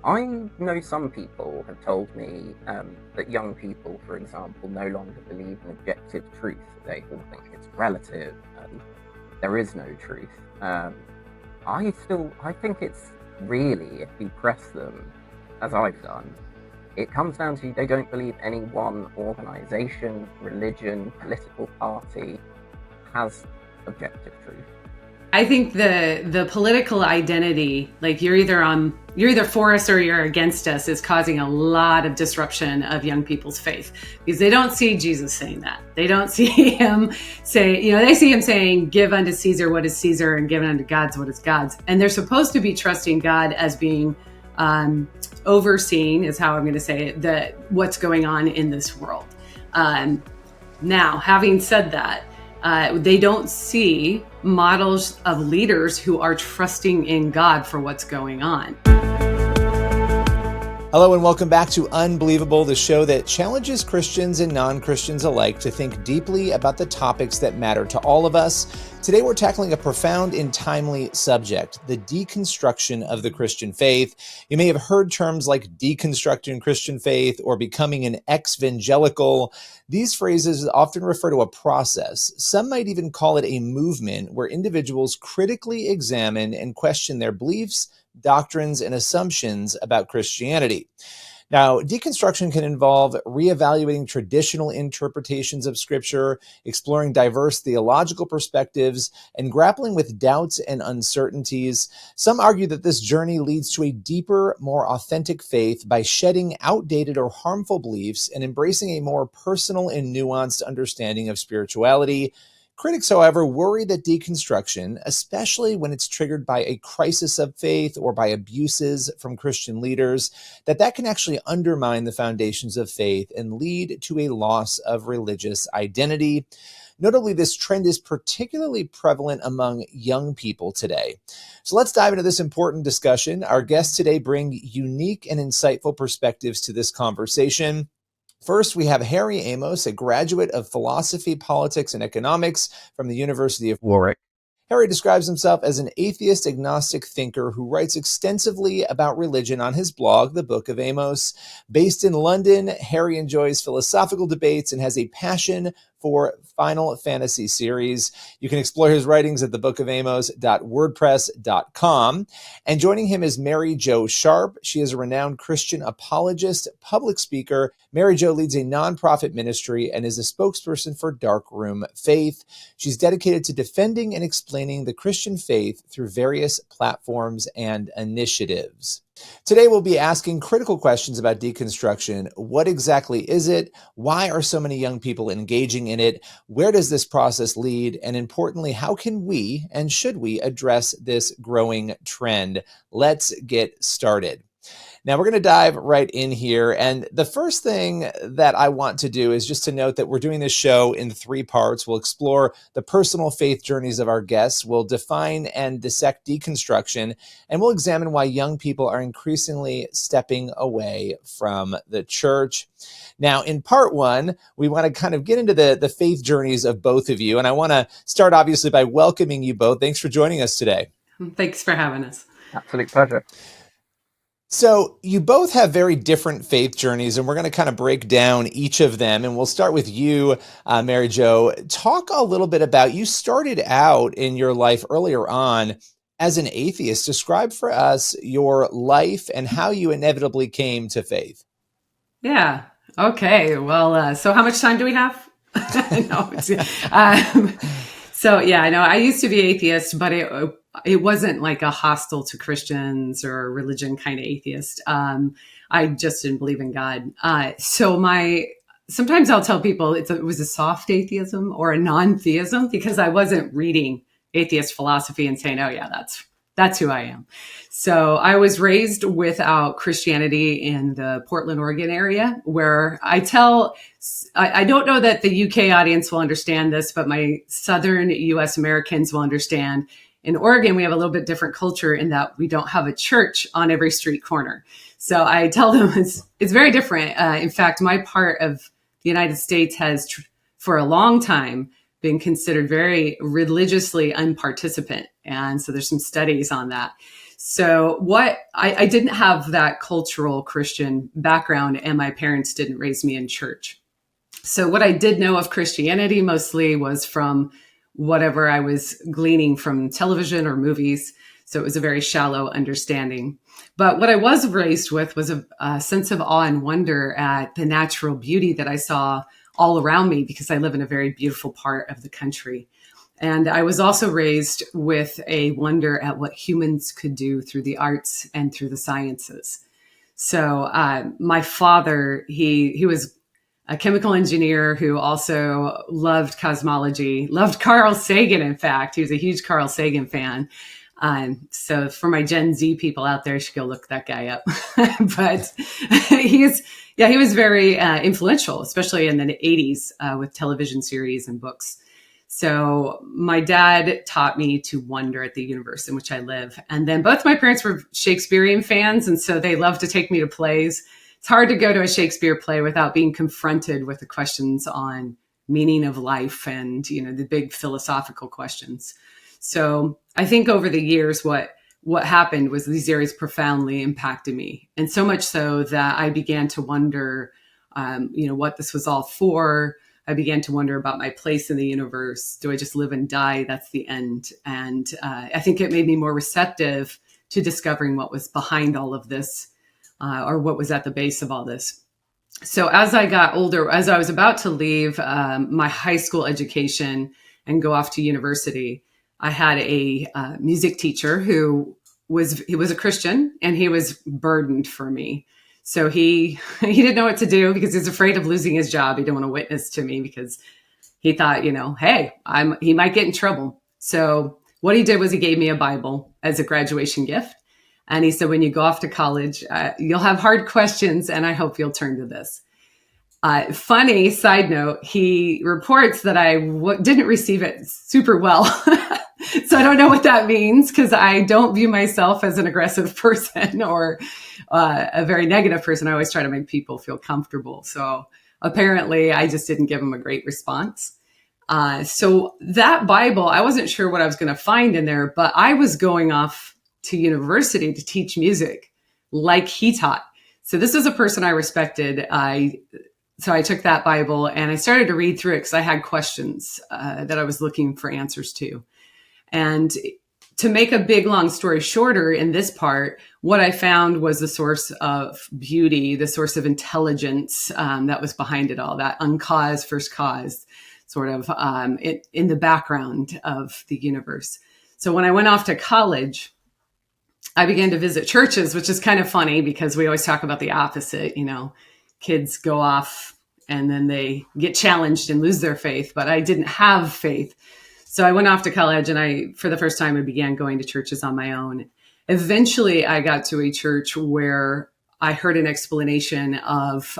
I know some people have told me that young people, for example, no longer believe in objective truth. They all think it's relative and there is no truth. Um, I think it's really, if you press them, as I've done, it comes down to they don't believe any one organization, religion, political party has objective truth. I think the political identity, like you're either for us or you're against us, is causing a lot of disruption of young people's faith because they don't see Jesus saying that. They don't see him say, they see him saying, give unto Caesar what is Caesar and give unto God's what is God's. And they're supposed to be trusting God as being overseeing, is how I'm going to say it, what's going on in this world. Now, having said that, they don't see models of leaders who are trusting in God for what's going on. Hello and welcome back to Unbelievable, the show that challenges Christians and non-Christians alike to think deeply about the topics that matter to all of us. Today we're tackling a profound and timely subject, the deconstruction of the Christian faith. You may have heard terms like deconstructing Christian faith or becoming an evangelical. These phrases often refer to a process. Some might even call it a movement where individuals critically examine and question their beliefs, doctrines, and assumptions about Christianity. Now, deconstruction can involve reevaluating traditional interpretations of Scripture, exploring diverse theological perspectives, and grappling with doubts and uncertainties. Some argue that this journey leads to a deeper, more authentic faith by shedding outdated or harmful beliefs and embracing a more personal and nuanced understanding of spirituality. Critics, however, worry that deconstruction, especially when it's triggered by a crisis of faith or by abuses from Christian leaders, that can actually undermine the foundations of faith and lead to a loss of religious identity. Notably, this trend is particularly prevalent among young people today. So let's dive into this important discussion. Our guests today bring unique and insightful perspectives to this conversation. First, we have Harry Amos, a graduate of philosophy, politics, and economics from the University of Warwick. Harry describes himself as an atheist, agnostic thinker who writes extensively about religion on his blog, The Book of Amos. Based in London, Harry enjoys philosophical debates and has a passion for Final Fantasy series. You can explore his writings at thebookofamos.wordpress.com. And joining him is Mary Jo Sharp. She is a renowned Christian apologist, public speaker. Mary Jo leads a nonprofit ministry and is a spokesperson for Darkroom Faith. She's dedicated to defending and explaining the Christian faith through various platforms and initiatives. Today, we'll be asking critical questions about deconstruction. What exactly is it? Why are so many young people engaging in it? Where does this process lead? And importantly, how can we and should we address this growing trend? Let's get started. Now, we're going to dive right in here. And the first thing that I want to do is just to note that we're doing this show in 3 parts. We'll explore the personal faith journeys of our guests. We'll define and dissect deconstruction. And we'll examine why young people are increasingly stepping away from the church. Now, in part 1, we want to kind of get into the faith journeys of both of you. And I want to start, obviously, by welcoming you both. Thanks for joining us today. Thanks for having us. Absolute pleasure. So you both have very different faith journeys, and we're going to kind of break down each of them. And we'll start with you, Mary Jo. Talk a little bit about, you started out in your life earlier on as an atheist. Describe for us your life and how you inevitably came to faith. Yeah. Okay. Well, so how much time do we have? So yeah, I know I used to be atheist, but it wasn't like a hostile to Christians or religion kind of atheist. I just didn't believe in God. Sometimes I'll tell people it was a soft atheism or a non-theism because I wasn't reading atheist philosophy and saying, oh yeah, that's who I am. So I was raised without Christianity in the Portland, Oregon area, where I don't know that the UK audience will understand this, but my Southern US Americans will understand. In Oregon, we have a little bit different culture in that we don't have a church on every street corner. So I tell them it's very different. In fact, my part of the United States has, for a long time, been considered very religiously unparticipant. And so there's some studies on that. So what I didn't have that cultural Christian background, and my parents didn't raise me in church. So what I did know of Christianity mostly was from whatever I was gleaning from television or movies. So it was a very shallow understanding. But what I was raised with was a sense of awe and wonder at the natural beauty that I saw all around me, because I live in a very beautiful part of the country. And I was also raised with a wonder at what humans could do through the arts and through the sciences. So my father, he was a chemical engineer who also loved cosmology, loved Carl Sagan, in fact. He was a huge Carl Sagan fan. So for my Gen Z people out there, you should go look that guy up. But he was very influential, especially in the 80s with television series and books. So my dad taught me to wonder at the universe in which I live. And then both my parents were Shakespearean fans, and so they loved to take me to plays. It's hard to go to a Shakespeare play without being confronted with the questions on meaning of life and, the big philosophical questions. So I think over the years, what happened was these areas profoundly impacted me. And so much so that I began to wonder, what this was all for. I began to wonder about my place in the universe. Do I just live and die? That's the end. And I think it made me more receptive to discovering what was behind all of this, or what was at the base of all this. So as I got older, as I was about to leave my high school education and go off to university, I had a music teacher who was a Christian, and he was burdened for me. So he didn't know what to do because he was afraid of losing his job. He didn't want to witness to me because he thought, hey, he might get in trouble. So what he did was he gave me a Bible as a graduation gift. And he said, when you go off to college, you'll have hard questions, and I hope you'll turn to this. Funny side note, he reports that I didn't receive it super well. So I don't know what that means, because I don't view myself as an aggressive person or a very negative person. I always try to make people feel comfortable. So apparently I just didn't give him a great response. So that Bible, I wasn't sure what I was going to find in there, but I was going off to university to teach music like he taught. So this is a person I respected. So I took that Bible and I started to read through it because I had questions that I was looking for answers to. And to make a big, long story shorter in this part, what I found was the source of beauty, the source of intelligence that was behind it all, that uncaused first cause sort of in the background of the universe. So when I went off to college, I began to visit churches, which is kind of funny because we always talk about the opposite. Kids go off and then they get challenged and lose their faith, but I didn't have faith. So I went off to college and for the first time, I began going to churches on my own. Eventually, I got to a church where I heard an explanation of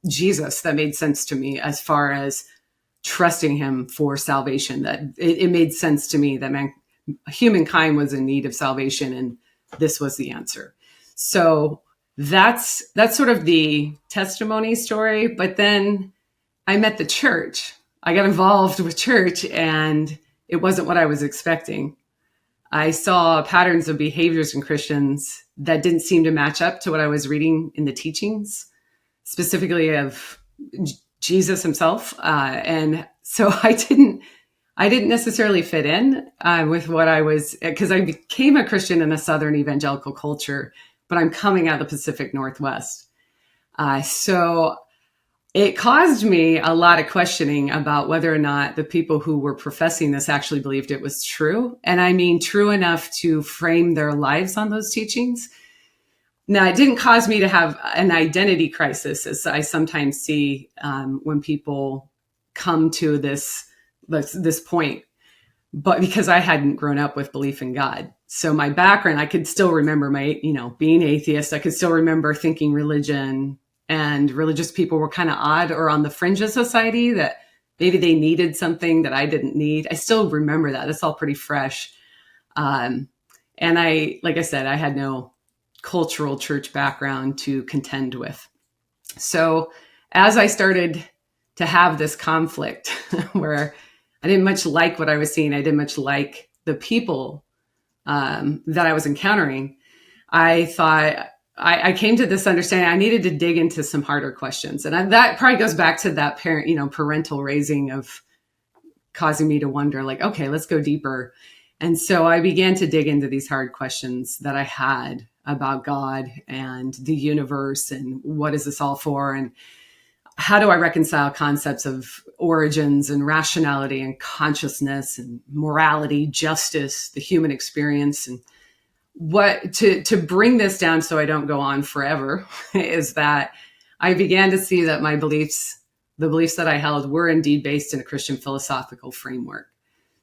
Jesus that made sense to me as far as trusting him for salvation. That it made sense to me that humankind was in need of salvation, and this was the answer. So that's sort of the testimony story. But then I met the church. I got involved with church, and it wasn't what I was expecting. I saw patterns of behaviors in Christians that didn't seem to match up to what I was reading in the teachings, specifically of Jesus himself. And so I didn't necessarily fit in with what I was, because I became a Christian in a Southern evangelical culture, but I'm coming out of the Pacific Northwest. So it caused me a lot of questioning about whether or not the people who were professing this actually believed it was true. And I mean, true enough to frame their lives on those teachings. Now, it didn't cause me to have an identity crisis, as I sometimes see when people come to this point, but because I hadn't grown up with belief in God. So my background, I could still remember being atheist. I could still remember thinking religion and religious people were kind of odd or on the fringe of society, that maybe they needed something that I didn't need. I still remember that. It's all pretty fresh. And like I said, I had no cultural church background to contend with. So as I started to have this conflict where I didn't much like what I was seeing, I didn't much like the people that I was encountering, I thought I came to this understanding I needed to dig into some harder questions. And that probably goes back to that parental raising of causing me to wonder, like, okay, let's go deeper. And so I began to dig into these hard questions that I had about God and the universe and what is this all for? And how do I reconcile concepts of origins and rationality and consciousness and morality, justice, the human experience, and what to bring this down so I don't go on forever is that I began to see that my beliefs, the beliefs that I held, were indeed based in a Christian philosophical framework.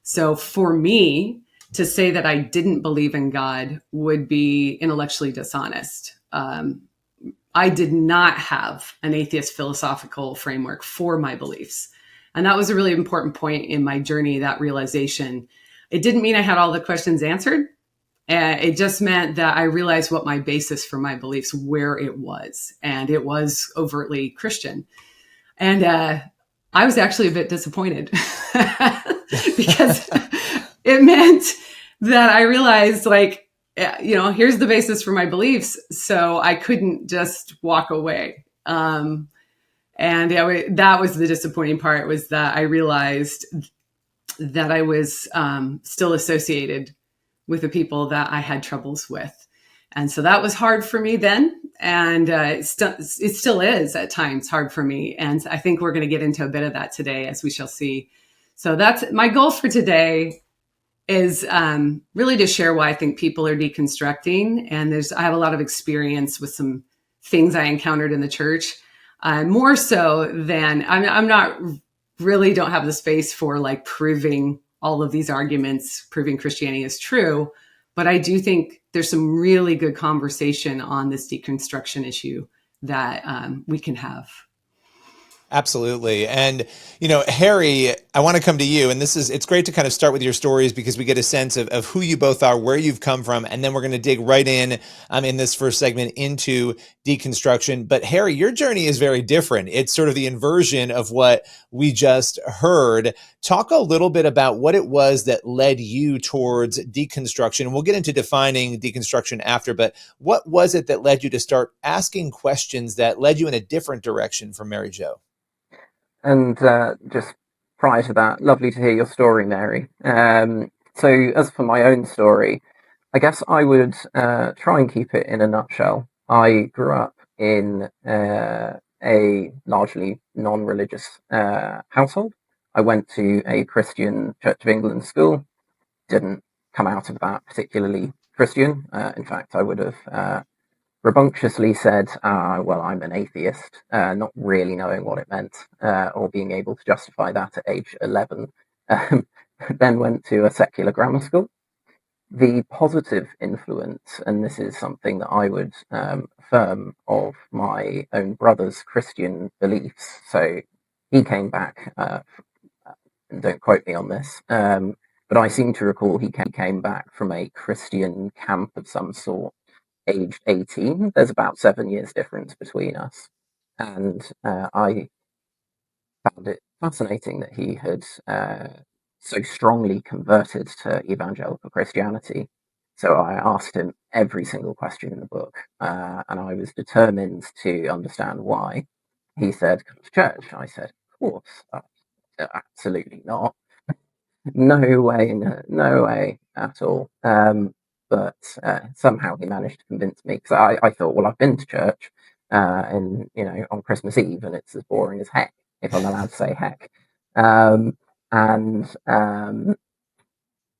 So for me to say that I didn't believe in God would be intellectually dishonest. I did not have an atheist philosophical framework for my beliefs. And that was a really important point in my journey, that realization. It didn't mean I had all the questions answered. It just meant that I realized what my basis for my beliefs, where it was. And it was overtly Christian. And I was actually a bit disappointed because it meant that I realized, like, here's the basis for my beliefs. So I couldn't just walk away. And that was the disappointing part, was that I realized that I was still associated with the people that I had troubles with. And so that was hard for me then. And it still is at times hard for me. And I think we're going to get into a bit of that today, as we shall see. So that's my goal for today, is really to share why I think people are deconstructing. And I have a lot of experience with some things I encountered in the church, more so than I'm not really don't have the space for like proving all of these arguments, proving Christianity is true. But I do think there's some really good conversation on this deconstruction issue that we can have. Absolutely. And, Harry, I want to come to you. And it's great to kind of start with your stories, because we get a sense of who you both are, where you've come from. And then we're going to dig right in this first segment into deconstruction. But Harry, your journey is very different. It's sort of the inversion of what we just heard. Talk a little bit about what it was that led you towards deconstruction. We'll get into defining deconstruction after, but what was it that led you to start asking questions that led you in a different direction from Mary Jo? And just prior to that, lovely to hear your story, Mary. So as for my own story, I guess I would try and keep it in a nutshell. I grew up in a largely non-religious household. I went to a Christian Church of England school, didn't come out of that particularly Christian. In fact, I would have rambunctiously said, well, I'm an atheist, not really knowing what it meant, or being able to justify that at age 11. Then went to a secular grammar school. The positive influence, and this is something that I would affirm of my own brother's Christian beliefs. So he came back, and don't quote me on this, but I seem to recall he came back from a Christian camp of some sort, aged 18. There's about 7 years difference between us. And I found it fascinating that he had so strongly converted to evangelical Christianity. So I asked him every single question in the book, and I was determined to understand why. He said, "Come to church." I said, "Of course." Absolutely not. No way, no way at all. But somehow he managed to convince me, because I thought, well, I've been to church and on Christmas Eve, and it's as boring as heck, if I'm allowed to say heck.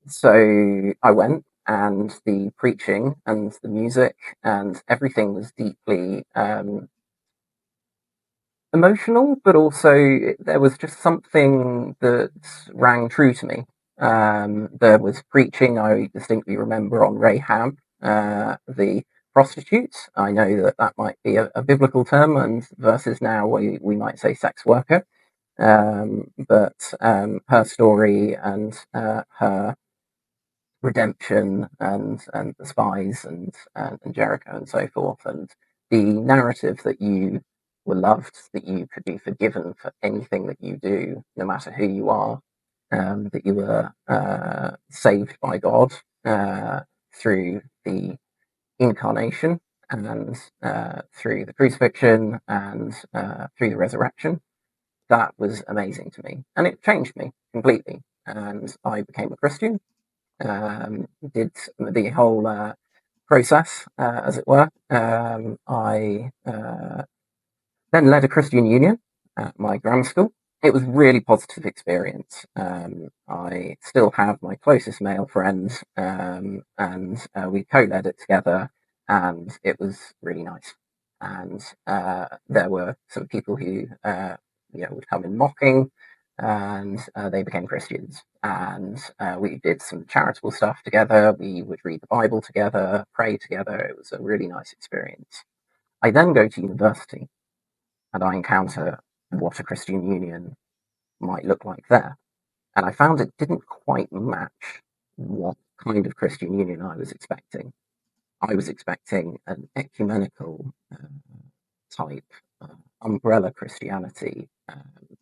So I went, and the preaching and the music and everything was deeply emotional, but also there was just something that rang true to me. There was preaching, I distinctly remember, on Rahab, the prostitute. I know that might be a biblical term, and versus now we might say sex worker. But her story and her redemption and the spies and Jericho and so forth, and the narrative that you were loved, that you could be forgiven for anything that you do, no matter who you are, that you were saved by God, through the incarnation and through the crucifixion and through the resurrection. That was amazing to me, and it changed me completely. And I became a Christian, did the whole process, as it were. I then led a Christian union at my grammar school. It was a really positive experience. I still have my closest male friends, and we co-led it together, and it was really nice. And there were some people who would come in mocking, and they became Christians. And we did some charitable stuff together. We would read the Bible together, pray together. It was a really nice experience. I then go to university, and I encounter what a Christian union might look like there. And I found it didn't quite match what kind of Christian union I was expecting. I was expecting an ecumenical type umbrella Christianity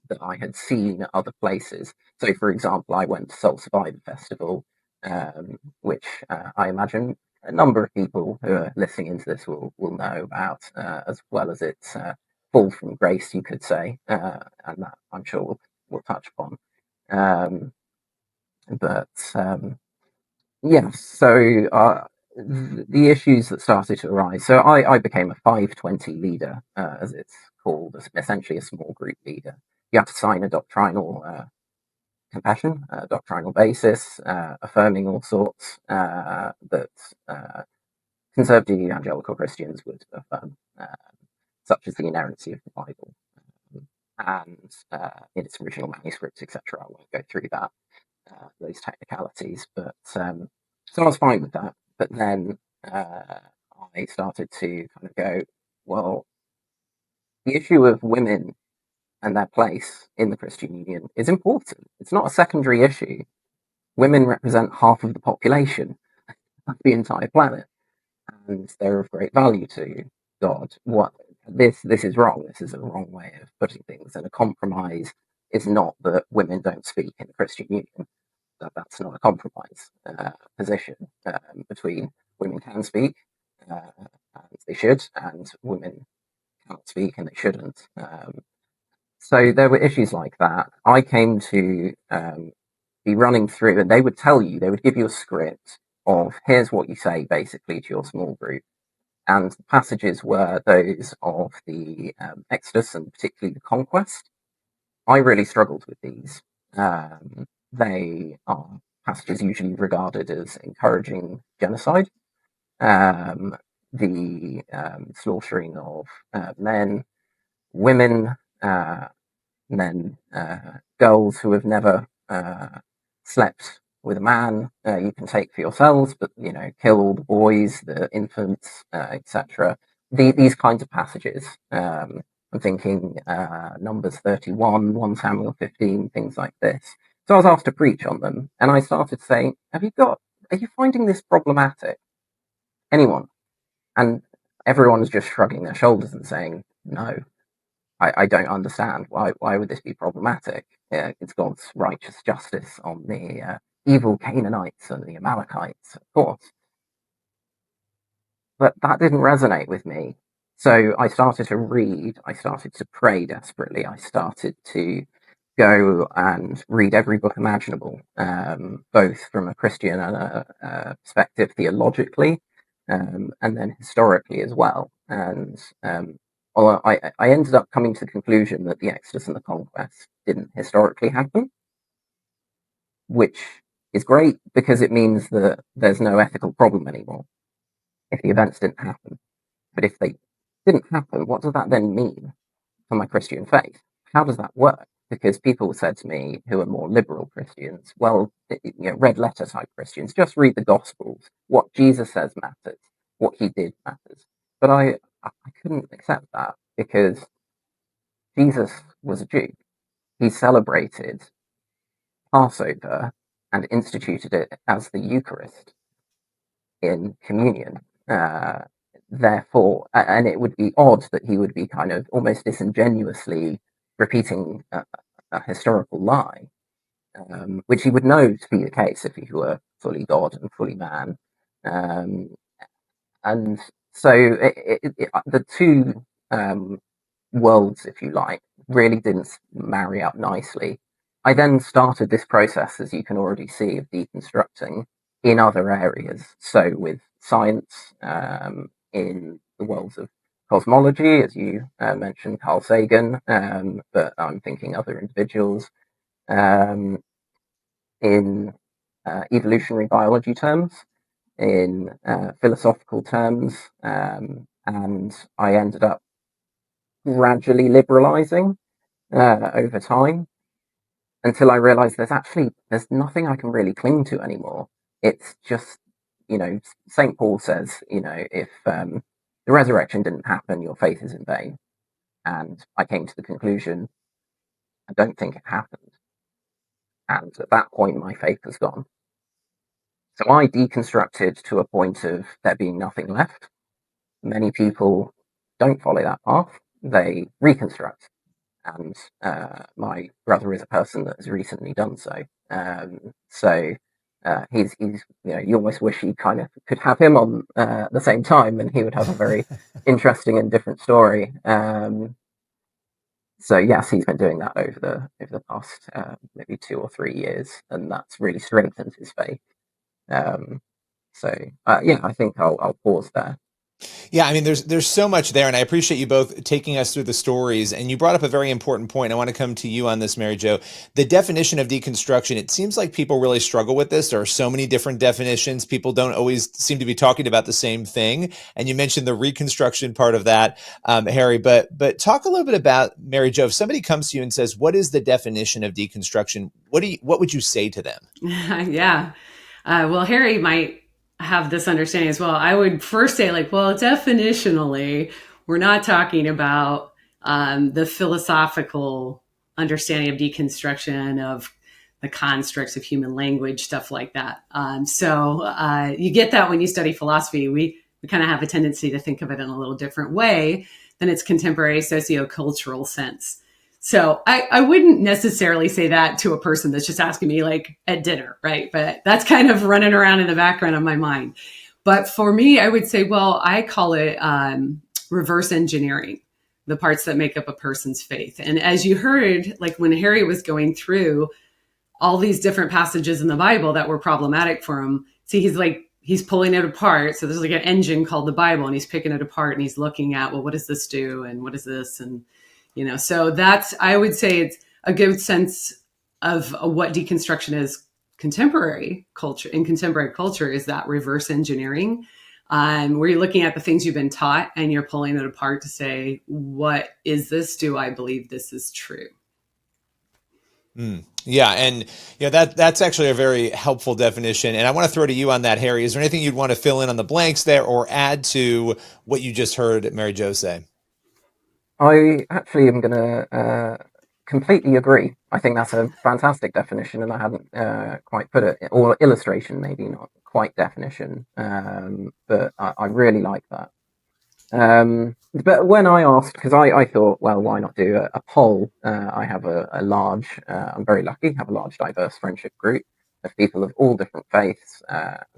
that I had seen at other places. So, for example, I went to Soul Survivor Festival, which I imagine a number of people who are listening into this will know about, as well as its fall from grace, you could say, and that I'm sure we'll touch upon. So the issues that started to arise. So I became a 520 leader, as it's called, essentially a small group leader. You have to sign a doctrinal confession, a doctrinal basis, affirming all sorts that conservative evangelical Christians would affirm, such as the inerrancy of the Bible and in its original manuscripts, etc. I won't go through that, those technicalities, but so I was fine with that. But then I started to kind of go, well, the issue of women and their place in the Christian Union is important. It's not a secondary issue. Women represent half of the population of the entire planet, and they're of great value to God. This is wrong. This is a wrong way of putting things. And a compromise is not that women don't speak in the Christian Union. That's not a compromise position between women can speak and they should, and women can't speak and they shouldn't. So there were issues like that. I came to be running through, and they would give you a script of here's what you say basically to your small group. And the passages were those of the Exodus and particularly the Conquest. I really struggled with these. They are passages usually regarded as encouraging genocide, the slaughtering of men, women, men, girls who have never slept with a man. You can take for yourselves, but kill all the boys, the infants, etc. These kinds of passages. I'm thinking Numbers 31, 1 Samuel 15, things like this. So I was asked to preach on them, and I started saying, are you finding this problematic? Anyone? And everyone's just shrugging their shoulders and saying, no, I don't understand. Why would this be problematic? It's God's righteous justice on the evil Canaanites and the Amalekites, of course. But that didn't resonate with me. So I started to read, I started to pray desperately, I started to go and read every book imaginable, both from a Christian and a perspective theologically, and then historically as well. And although I ended up coming to the conclusion that the Exodus and the Conquest didn't historically happen, which is great because it means that there's no ethical problem anymore if the events didn't happen. But if they didn't happen, what does that then mean for my Christian faith? How does that work? Because people said to me who are more liberal Christians, well, red letter type Christians, just read the Gospels. What Jesus says matters. What he did matters. But I couldn't accept that because Jesus was a Jew. He celebrated Passover and instituted it as the Eucharist in communion. Therefore, and it would be odd that he would be kind of almost disingenuously repeating a historical lie, which he would know to be the case if he were fully God and fully man. And so the two worlds, if you like, really didn't marry up nicely. I then started this process, as you can already see, of deconstructing in other areas. So with science, in the worlds of cosmology, as you mentioned, Carl Sagan, but I'm thinking other individuals, um, in evolutionary biology terms, in philosophical terms, and I ended up gradually liberalizing over time until I realized there's nothing I can really cling to anymore. It's just, St. Paul says, if the resurrection didn't happen, your faith is in vain. And I came to the conclusion, I don't think it happened. And at that point, my faith was gone. So I deconstructed to a point of there being nothing left. Many people don't follow that path. They reconstruct. And my brother is a person that has recently done so. He's you almost wish you kind of could have him on the same time, and he would have a very interesting and different story. So yes, he's been doing that over the past maybe 2 or 3 years, and that's really strengthened his faith. I think I'll pause there. Yeah, I mean, there's so much there, and I appreciate you both taking us through the stories. And you brought up a very important point. I want to come to you on this, Mary Jo. The definition of deconstruction. It seems like people really struggle with this. There are so many different definitions. People don't always seem to be talking about the same thing. And you mentioned the reconstruction part of that, Harry. But talk a little bit about, Mary Jo. If somebody comes to you and says, "What is the definition of deconstruction?" What would you say to them? Yeah. Well, Harry might have this understanding as well. I would first say, definitionally, we're not talking about the philosophical understanding of deconstruction of the constructs of human language, stuff like that. You get that when you study philosophy. We kind of have a tendency to think of it in a little different way than its contemporary sociocultural sense. So I wouldn't necessarily say that to a person that's just asking me at dinner, right? But that's kind of running around in the background of my mind. But for me, I would say, I call it reverse engineering the parts that make up a person's faith. And as you heard, when Harry was going through all these different passages in the Bible that were problematic for him, see, he's pulling it apart. So there's an engine called the Bible, and he's picking it apart and he's looking at, what does this do? And what is this? And so I would say it's a good sense of what deconstruction is contemporary culture is that reverse engineering, where you're looking at the things you've been taught and you're pulling it apart to say, what is this? Do I believe this is true? Yeah. And that's actually a very helpful definition. And I want to throw to you on that, Harry. Is there anything you'd want to fill in on the blanks there or add to what you just heard Mary Jo say? I actually am going to completely agree. I think that's a fantastic definition, and I hadn't quite put it, or illustration, maybe not quite definition, but I really like that. But when I asked, because I thought, well, why not do a poll? I have a large, I'm very lucky, have a large, diverse friendship group of people of all different faiths,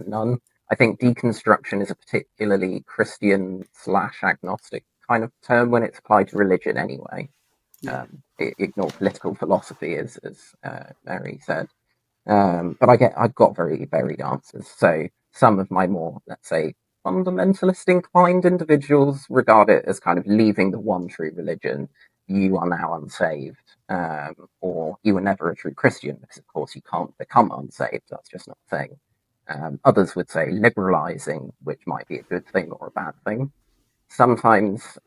none. I think deconstruction is a particularly Christian/agnostic kind of term when it's applied to religion anyway. Ignore political philosophy, as Mary said. But I've got very varied answers. So some of my more, let's say, fundamentalist inclined individuals regard it as kind of leaving the one true religion. You are now unsaved, or you were never a true Christian, because of course you can't become unsaved. That's just not a thing. Others would say liberalizing, which might be a good thing or a bad thing. Sometimes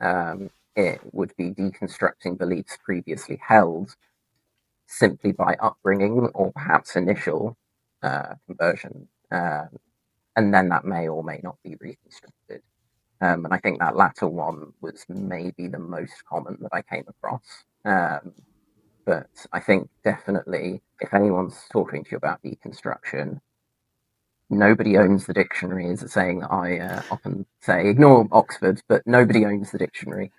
it would be deconstructing beliefs previously held simply by upbringing or perhaps initial conversion. And then that may or may not be reconstructed. And I think that latter one was maybe the most common that I came across. But I think definitely if anyone's talking to you about deconstruction, nobody owns the dictionary is a saying that I often say. Ignore Oxford, but nobody owns the dictionary.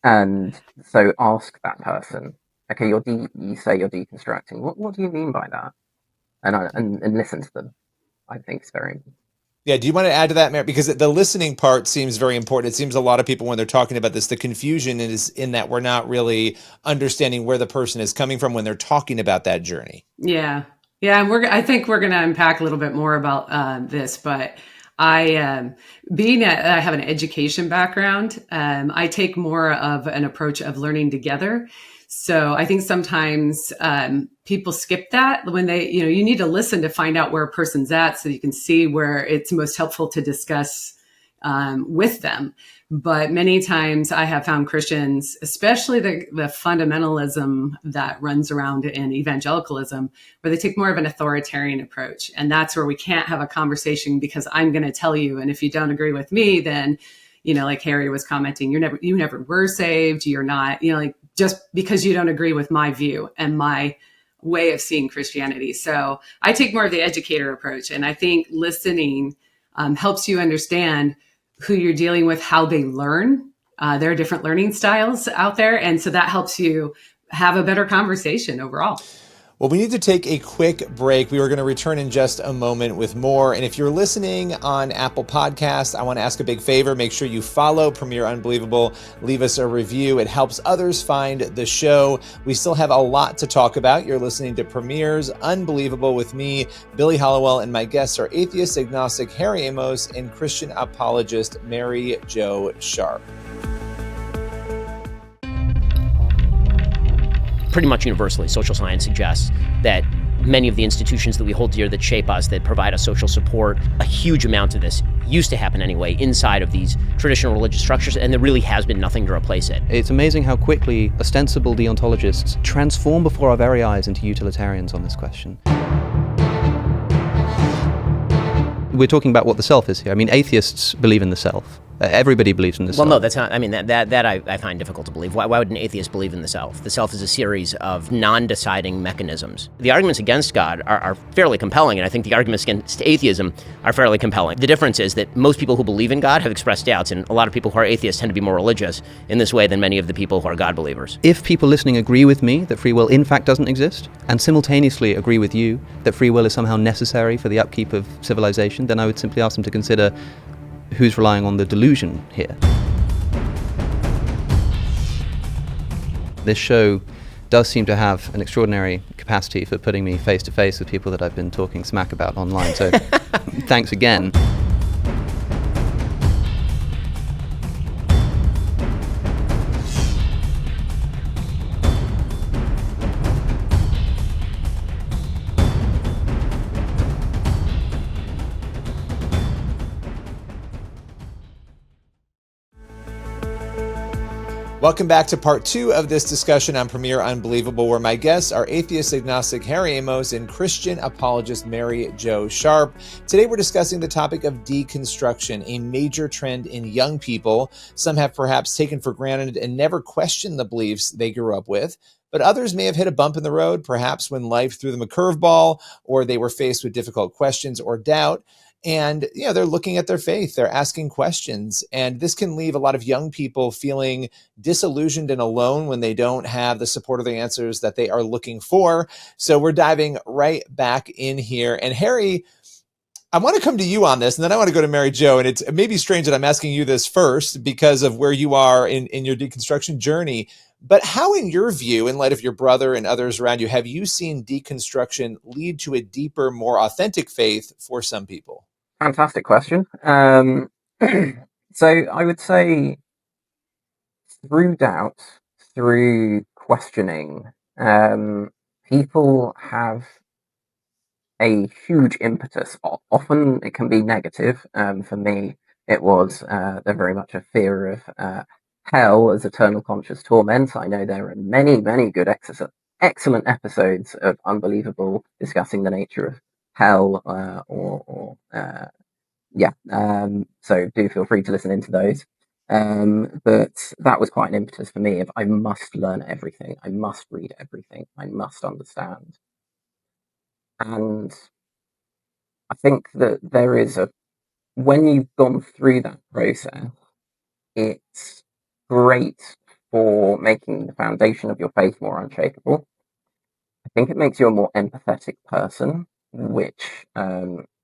And so ask that person, okay, you say you're deconstructing. What do you mean by that? and listen to them. I think is very important. Yeah, do you want to add to that, Mary? Because the listening part seems very important. It seems a lot of people, when they're talking about this, the confusion is in that we're not really understanding where the person is coming from when they're talking about that journey. Yeah. And I think we're going to unpack a little bit more about this, but I have an education background, I take more of an approach of learning together. So I think sometimes people skip that when you need to listen to find out where a person's at so you can see where it's most helpful to discuss with them. But many times I have found Christians, especially the fundamentalism that runs around in evangelicalism, where they take more of an authoritarian approach. And that's where we can't have a conversation because I'm going to tell you. And if you don't agree with me, then, like Harry was commenting, you never were saved. You're not, just because you don't agree with my view and my way of seeing Christianity. So I take more of the educator approach. And I think listening helps you understand who you're dealing with, how they learn. There are different learning styles out there. And so that helps you have a better conversation overall. Well, we need to take a quick break. We are going to return in just a moment with more. And if you're listening on Apple Podcasts, I want to ask a big favor. Make sure you follow Premier Unbelievable. Leave us a review. It helps others find the show. We still have a lot to talk about. You're listening to Premier's Unbelievable with me, Billy Hallowell, and my guests are atheist, agnostic Harry Amos and Christian apologist Mary Jo Sharp. Pretty much universally, social science suggests that many of the institutions that we hold dear, that shape us, that provide us social support, a huge amount of this used to happen anyway inside of these traditional religious structures, and there really has been nothing to replace it. It's amazing how quickly ostensible deontologists transform before our very eyes into utilitarians on this question. We're talking about what the self is here. I mean, atheists believe in the self. Everybody believes in the self. Well, no, that's not. I mean, that I find difficult to believe. Why would an atheist believe in the self? The self is a series of non-deciding mechanisms. The arguments against God are fairly compelling, and I think the arguments against atheism are fairly compelling. The difference is that most people who believe in God have expressed doubts, and a lot of people who are atheists tend to be more religious in this way than many of the people who are God believers. If people listening agree with me that free will in fact doesn't exist, and simultaneously agree with you that free will is somehow necessary for the upkeep of civilization, then I would simply ask them to consider who's relying on the delusion here. This show does seem to have an extraordinary capacity for putting me face to face with people that I've been talking smack about online, so thanks again. Welcome back to part 2 of this discussion on Premier Unbelievable, where my guests are atheist agnostic Harry Amos and Christian apologist Mary Jo Sharp. Today we're discussing the topic of deconstruction, a major trend in young people. Some have perhaps taken for granted and never questioned the beliefs they grew up with, but others may have hit a bump in the road, perhaps when life threw them a curveball or they were faced with difficult questions or doubt. And, they're looking at their faith, they're asking questions, and this can leave a lot of young people feeling disillusioned and alone when they don't have the support or the answers that they are looking for. So we're diving right back in here. And Harry, I want to come to you on this, and then I want to go to Mary Jo. And it may be strange that I'm asking you this first because of where you are in your deconstruction journey. But how, in your view, in light of your brother and others around you, have you seen deconstruction lead to a deeper, more authentic faith for some people? Fantastic question. So I would say through doubt, through questioning, people have a huge impetus. Often it can be negative. For me, it was they're very much a fear of hell as eternal conscious torment. I know there are many, many good, excellent episodes of Unbelievable discussing the nature of hell, so do feel free to listen into those. But that was quite an impetus for me of I must learn everything, I must read everything, I must understand. And I think that there is when you've gone through that process, it's great for making the foundation of your faith more unshakable. I think it makes you a more empathetic person which,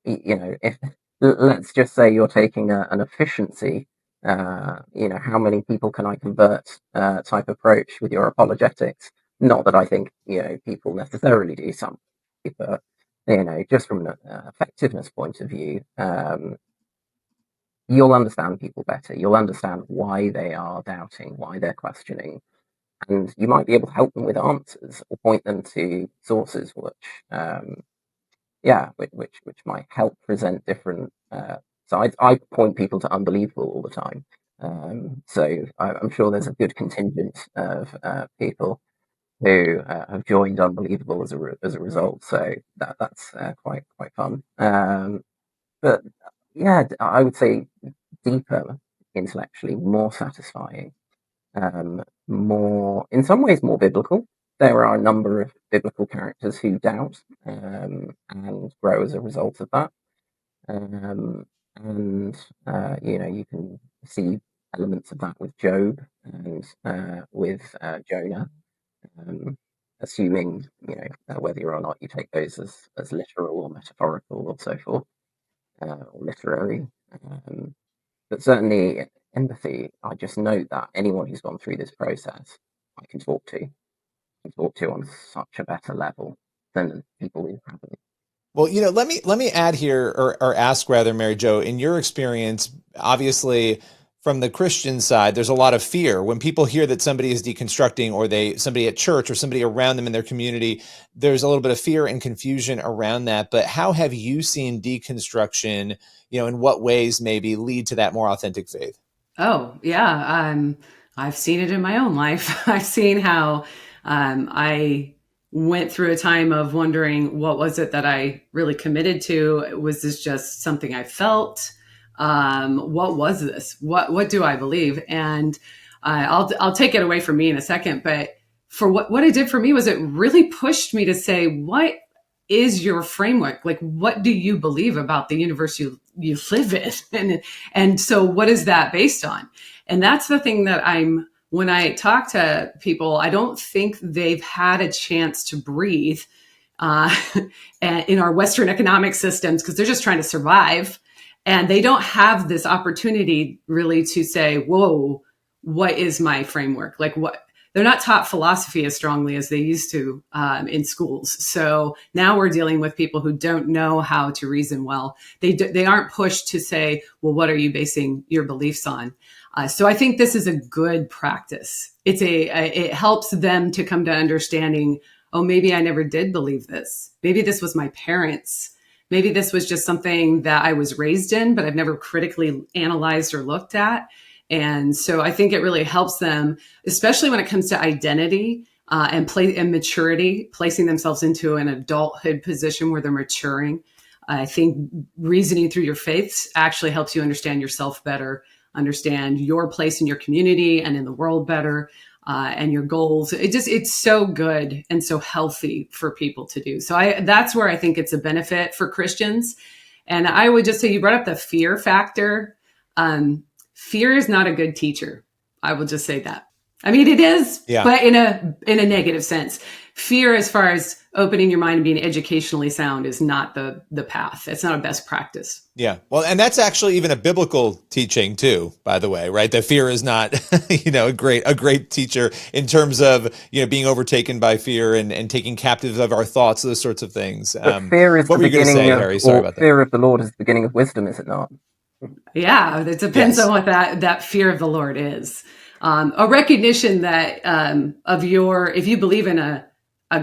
if let's just say you're taking an efficiency, how many people can I convert type approach with your apologetics. Not that I think, people necessarily do some, but, just from an effectiveness point of view, you'll understand people better. You'll understand why they are doubting, why they're questioning, and you might be able to help them with answers or point them to sources which might help present different sides. I point people to unbelievable all the time, so I'm sure there's a good contingent of people who have joined unbelievable as a result. So that's quite fun. But yeah, I would say deeper intellectually, more satisfying, more, in some ways, more biblical. There are a number of biblical characters who doubt and grow as a result of that. You can see elements of that with Job and with Jonah, assuming, whether or not you take those as literal or metaphorical or so forth, or literary. But certainly empathy, I just note that anyone who's gone through this process, I can talk to on such a better level than people who haven't. Well, let me add here, or ask rather, Mary Jo, in your experience, obviously from the Christian side, there's a lot of fear when people hear that somebody is deconstructing, or somebody at church or somebody around them in their community. There's a little bit of fear and confusion around that. But how have you seen deconstruction, in what ways maybe lead to that more authentic faith? Oh, yeah. I've seen it in my own life. I've seen how I went through a time of wondering, what was it that I really committed to? Was this just something I felt? What was this? What do I believe? And I'll take it away from me in a second. But for what it did for me was it really pushed me to say, what is your framework? Like, what do you believe about the universe you live in? And so what is that based on? And that's the thing that when I talk to people, I don't think they've had a chance to breathe in our Western economic systems, because they're just trying to survive. And they don't have this opportunity really to say, whoa, what is my framework? Like, what? They're not taught philosophy as strongly as they used to in schools. So now we're dealing with people who don't know how to reason well. They aren't pushed to say, well, what are you basing your beliefs on? So I think this is a good practice. It helps them to come to understanding, oh, maybe I never did believe this. Maybe this was my parents. Maybe this was just something that I was raised in, but I've never critically analyzed or looked at. And so I think it really helps them, especially when it comes to identity and maturity, placing themselves into an adulthood position where they're maturing. I think reasoning through your faiths actually helps you understand yourself better, understand your place in your community and in the world better, and your goals. It's so good and so healthy for people to do. So that's where I think it's a benefit for Christians. And I would just say, you brought up the fear factor. Fear is not a good teacher. I will just say that. I mean, it is, but in a negative sense. Fear, as far as opening your mind and being educationally sound, is not the path. It's not a best practice. Yeah. Well, and that's actually even a biblical teaching too, by the way, right? That fear is not, a great teacher in terms of, being overtaken by fear and taking captive of our thoughts, those sorts of things. But fear is what were you going to say, Harry? Sorry about that. Fear of the Lord is the beginning of wisdom, is it not? Yeah, it depends on what that fear of the Lord is. A recognition that if you believe in a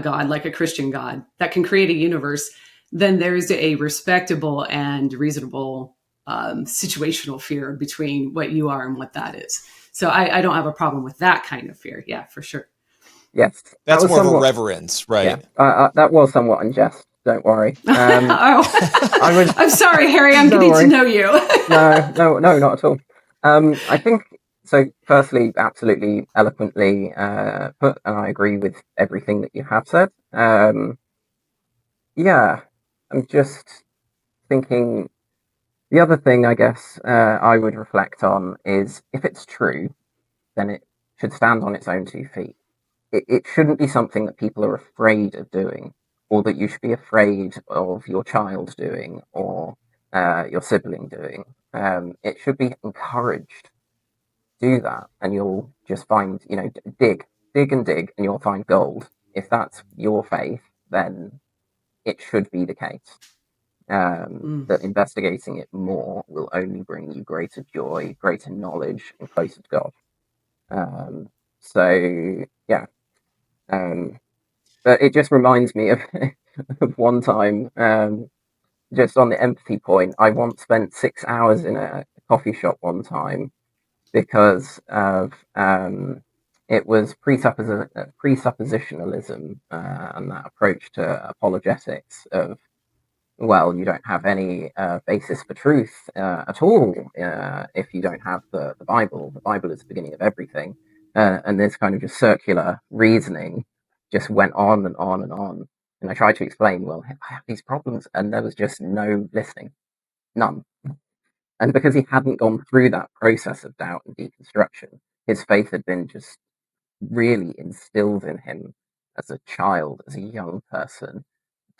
God, like a Christian God, that can create a universe, then there's a respectable and reasonable situational fear between what you are and what that is. So I don't have a problem with that kind of fear. Yeah, for sure. Yes. That's more of a reverence, right? Yeah, that was somewhat unjust. Don't worry. I'm sorry, Harry. I'm getting to know you. No, not at all. I think so. Firstly, absolutely eloquently put, and I agree with everything that you have said. I'm just thinking. The other thing, I guess, I would reflect on is, if it's true, then it should stand on its own 2 feet. It shouldn't be something that people are afraid of doing. or that you should be afraid of your child doing, or your sibling doing. It should be encouraged. Do that, and you'll just find, dig and dig, and you'll find gold. If that's your faith, then it should be the case. That investigating it more will only bring you greater joy, greater knowledge, and closer to God. So yeah, but it just reminds me of, of one time, just on the empathy point. I once spent 6 hours in a coffee shop one time because of it was presuppositionalism, and that approach to apologetics of, well, you don't have any basis for truth at all if you don't have the Bible. The Bible is the beginning of everything. And this kind of just circular reasoning just went on and on and on. And I tried to explain, well, I have these problems, and there was just no listening. None. And because he hadn't gone through that process of doubt and deconstruction, his faith had been just really instilled in him as a child, as a young person.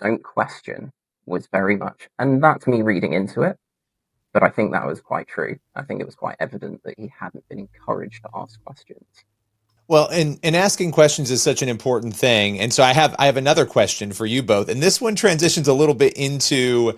Don't question was very much, and that's me reading into it, but I think that was quite true. I think it was quite evident that he hadn't been encouraged to ask questions. Well, and asking questions is such an important thing. And so I have another question for you both. And this one transitions a little bit into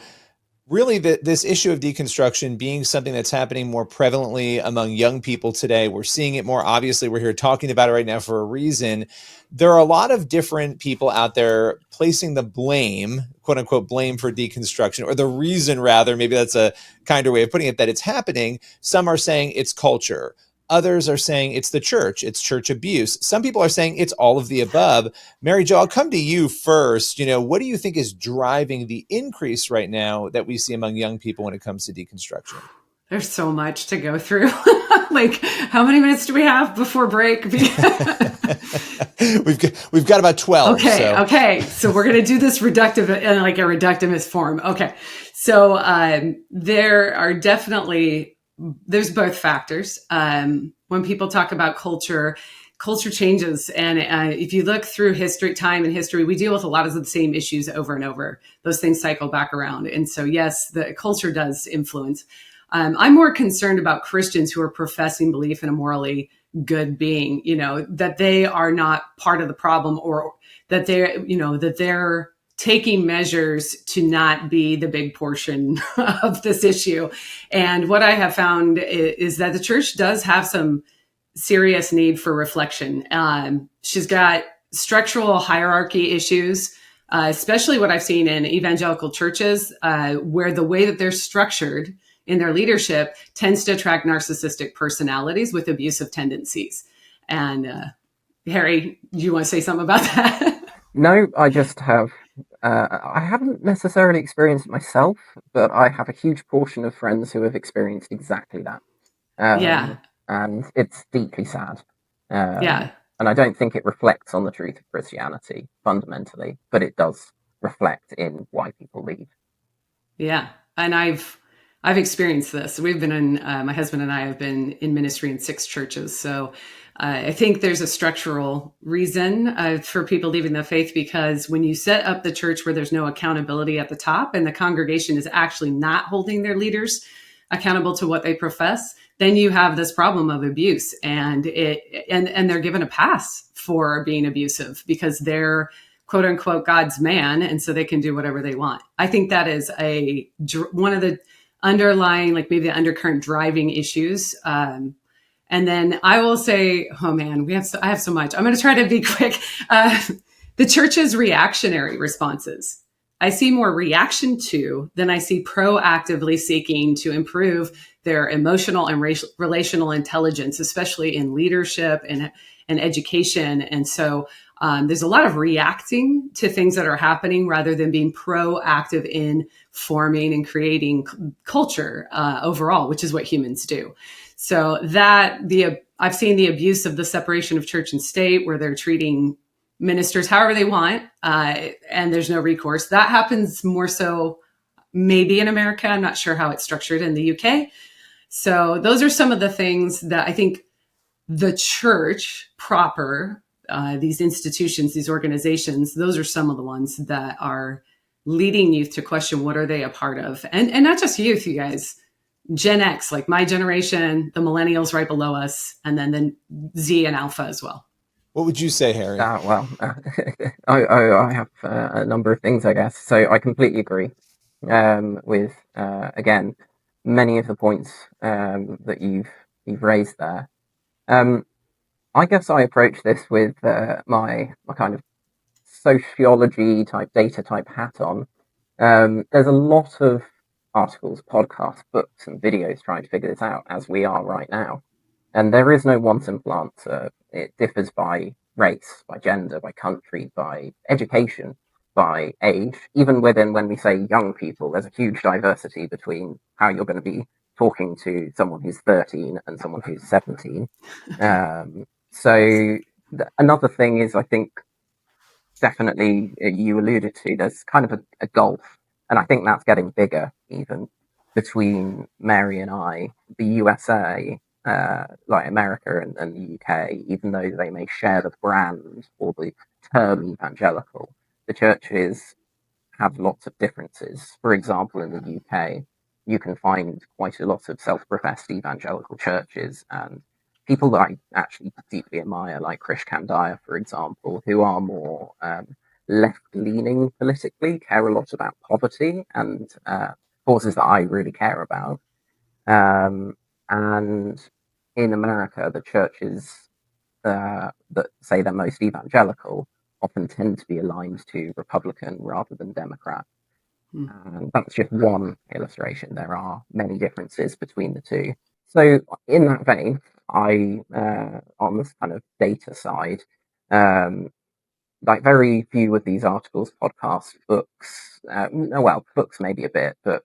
really this issue of deconstruction being something that's happening more prevalently among young people today. We're seeing it more obviously. We're here talking about it right now for a reason. There are a lot of different people out there placing the blame, quote unquote, blame for deconstruction, or the reason rather, maybe that's a kinder way of putting it, that it's happening. Some are saying it's culture. Others are saying it's the church, it's church abuse. Some people are saying it's all of the above. Mary Jo, I'll come to you first. What do you think is driving the increase right now that we see among young people when it comes to deconstruction? There's so much to go through. Like, how many minutes do we have before break? We've got about 12. Okay. So we're going to do this reductive in like a reductivist form. Okay. So there are definitely, there's both factors. When people talk about culture changes. And if you look through time and history, we deal with a lot of the same issues over and over. Those things cycle back around. And so, yes, the culture does influence. I'm more concerned about Christians who are professing belief in a morally good being, that they are not part of the problem, or that they're taking measures to not be the big portion of this issue. And what I have found is that the church does have some serious need for reflection. She's got structural hierarchy issues, especially what I've seen in evangelical churches, where the way that they're structured in their leadership tends to attract narcissistic personalities with abusive tendencies. And Harry, do you want to say something about that? No, I just have, I haven't necessarily experienced it myself, but I have a huge portion of friends who have experienced exactly that. Yeah. And it's deeply sad. Yeah. And I don't think it reflects on the truth of Christianity fundamentally, but it does reflect in why people leave. Yeah. And I've experienced this. We've been in, my husband and I have been in ministry in 6 churches. So I think there's a structural reason for people leaving the faith, because when you set up the church where there's no accountability at the top and the congregation is actually not holding their leaders accountable to what they profess, then you have this problem of abuse, and they're given a pass for being abusive because they're quote unquote God's man, and so they can do whatever they want. I think that is one of the underlying, like maybe the undercurrent driving issues. And then I will say, oh man, I have so much. I'm going to try to be quick. The church's reactionary responses. I see more reaction to than I see proactively seeking to improve their emotional and relational intelligence, especially in leadership and education. And so there's a lot of reacting to things that are happening rather than being proactive in forming and creating culture overall, which is what humans do. So I've seen the abuse of the separation of church and state, where they're treating ministers however they want, and there's no recourse. That happens more so maybe in America. I'm not sure how it's structured in the UK. So those are some of the things that I think the church proper these institutions, these organizations, those are some of the ones that are leading youth to question what are they a part of, and not just youth, you guys. Gen X, like my generation, the millennials right below us, and then the Z and Alpha as well. What would you say, Harry? Well, I have a number of things, I guess. So I completely agree with, again, many of the points that you've raised there. I guess I approach this with my kind of sociology type, data type hat on. There's a lot of articles, podcasts, books, and videos trying to figure this out as we are right now. And there is no one simple answer. It differs by race, by gender, by country, by education, by age. Even within, when we say young people, there's a huge diversity between how you're going to be talking to someone who's 13 and someone who's 17. Another thing is, I think, definitely you alluded to, there's kind of a gulf, and I think that's getting bigger even between Mary and I. The USA, like America and the UK, even though they may share the brand or the term evangelical, the churches have lots of differences. For example, in the UK, you can find quite a lot of self-professed evangelical churches and people that I actually deeply admire, like Krish Kandiah, for example, who are more left-leaning politically, care a lot about poverty and causes that I really care about. And in America, the churches that say they're most evangelical often tend to be aligned to Republican rather than Democrat. And that's just one illustration. There are many differences between the two. So in that vein, I, on this kind of data side, like very few of these articles, podcasts, books, books maybe a bit, but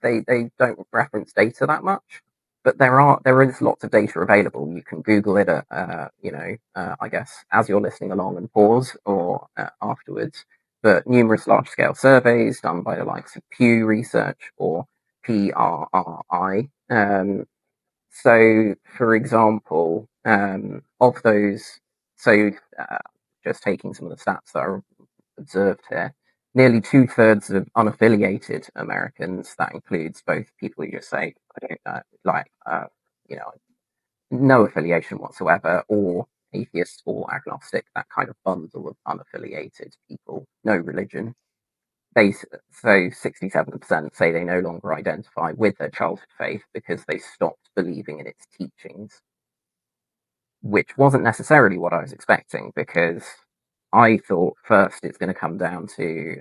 they don't reference data that much. But there is lots of data available. You can Google it, I guess, as you're listening along and pause or afterwards. But numerous large-scale surveys done by the likes of Pew Research or PRRI. So, for example, of those, just taking some of the stats that are observed here, nearly 2/3 of unaffiliated Americans, that includes both people who just say, I don't no affiliation whatsoever, or atheist or agnostic, that kind of bundle of unaffiliated people, no religion. So 67% say they no longer identify with their childhood faith because they stopped believing in its teachings, which wasn't necessarily what I was expecting, because I thought first it's going to come down to,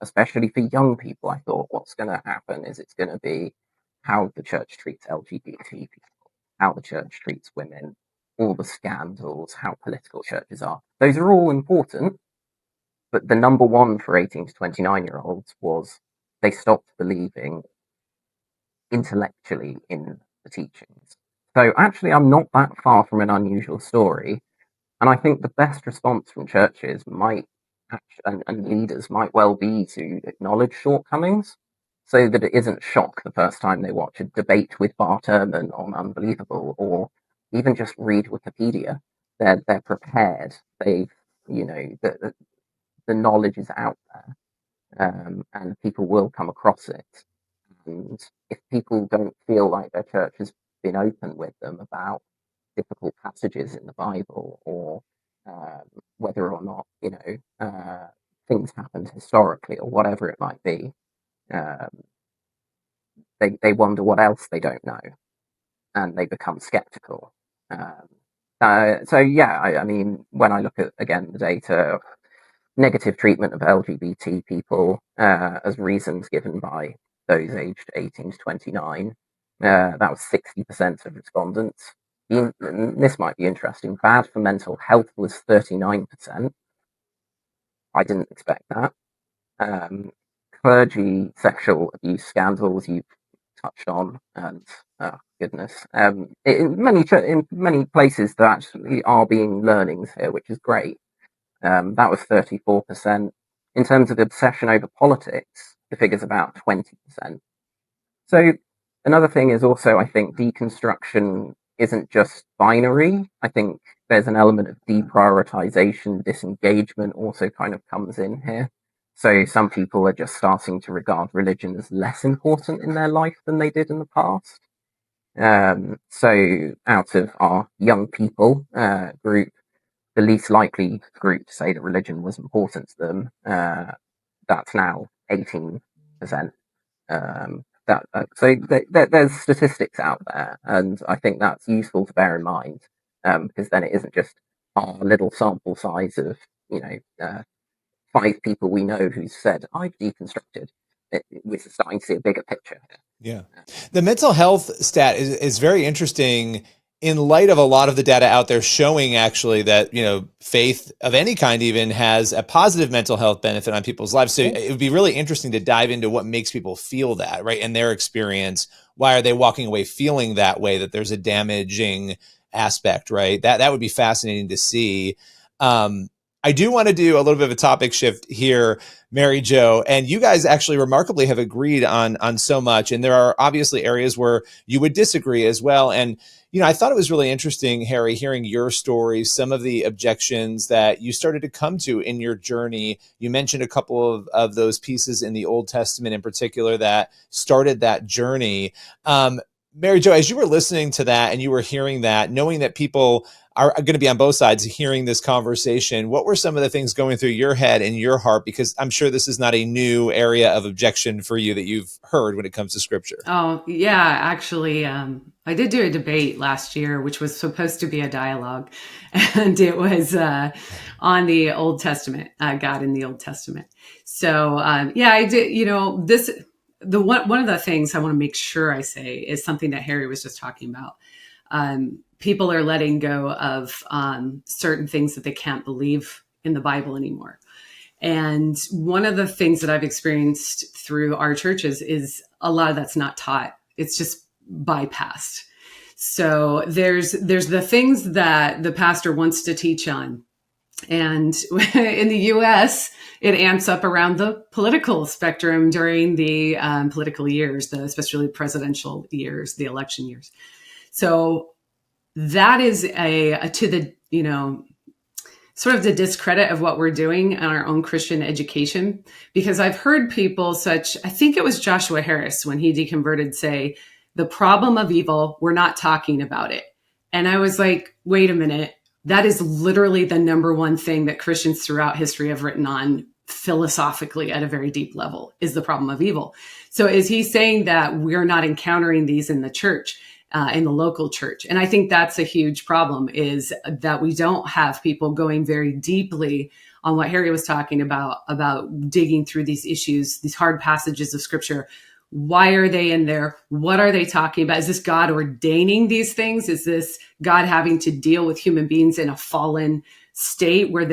especially for young people, I thought what's going to happen is it's going to be how the church treats LGBT people, how the church treats women, all the scandals, how political churches are. Those are all important. But the number one for 18 to 29-year-olds was they stopped believing intellectually in the teachings. So actually, I'm not that far from an unusual story. And I think the best response from churches and leaders might well be to acknowledge shortcomings so that it isn't shock the first time they watch a debate with Bart Ehrman on Unbelievable, or even just read Wikipedia. They're prepared. The knowledge is out there, and people will come across it. And if people don't feel like their church has been open with them about difficult passages in the Bible, or whether or not things happened historically, or whatever it might be, they wonder what else they don't know, and they become skeptical. I mean, when I look at, again, the data, negative treatment of LGBT people as reasons given by those aged 18 to 29. That was 60% of respondents. This might be interesting. Bad for mental health was 39%. I didn't expect that. Clergy sexual abuse scandals you've touched on, and goodness, in many places there actually are being learnings here, which is great. That was 34%. In terms of obsession over politics, the figure's about 20%. So another thing is also, I think, deconstruction isn't just binary. I think there's an element of deprioritization, disengagement also kind of comes in here. So some people are just starting to regard religion as less important in their life than they did in the past. So out of our young people group, the least likely group to say that religion was important to them, that's now 18%. There's statistics out there, and I think that's useful to bear in mind, because then it isn't just our little sample size of 5 people we know who said I've deconstructed. We're starting to see a bigger picture here. Yeah, the mental health stat is very interesting in light of a lot of the data out there showing actually that, faith of any kind even has a positive mental health benefit on people's lives. So it would be really interesting to dive into what makes people feel that, right? In their experience, why are they walking away feeling that way, that there's a damaging aspect, right? That would be fascinating to see. I do want to do a little bit of a topic shift here, Mary Jo, and you guys actually remarkably have agreed on so much. And there are obviously areas where you would disagree as well. And, I thought it was really interesting, Harry, hearing your story, some of the objections that you started to come to in your journey. You mentioned a couple of those pieces in the Old Testament in particular that started that journey. Mary Jo, as you were listening to that and you were hearing that, knowing that people are going to be on both sides hearing this conversation, what were some of the things going through your head and your heart? Because I'm sure this is not a new area of objection for you that you've heard when it comes to Scripture. Oh, yeah. Actually, I did do a debate last year, which was supposed to be a dialogue. And it was on the Old Testament, God in the Old Testament. So, I did, one of the things I want to make sure I say is something that Harry was just talking about. People are letting go of certain things that they can't believe in the Bible anymore. And one of the things that I've experienced through our churches is a lot of that's not taught. It's just bypassed. So there's the things that the pastor wants to teach on. And in the US, it amps up around the political spectrum during the political years, especially presidential years, the election years. So that is to the, sort of the discredit of what we're doing in our own Christian education, because I've heard people I think it was Joshua Harris when he deconverted, say, the problem of evil, we're not talking about it. And I was like, wait a minute, that is literally the number one thing that Christians throughout history have written on philosophically at a very deep level, is the problem of evil. So is he saying that we're not encountering these in the church? In the local church. And I think that's a huge problem, is that we don't have people going very deeply on what Harry was talking about digging through these issues, these hard passages of Scripture. Why are they in there? What are they talking about? Is this God ordaining these things? Is this God having to deal with human beings in a fallen state where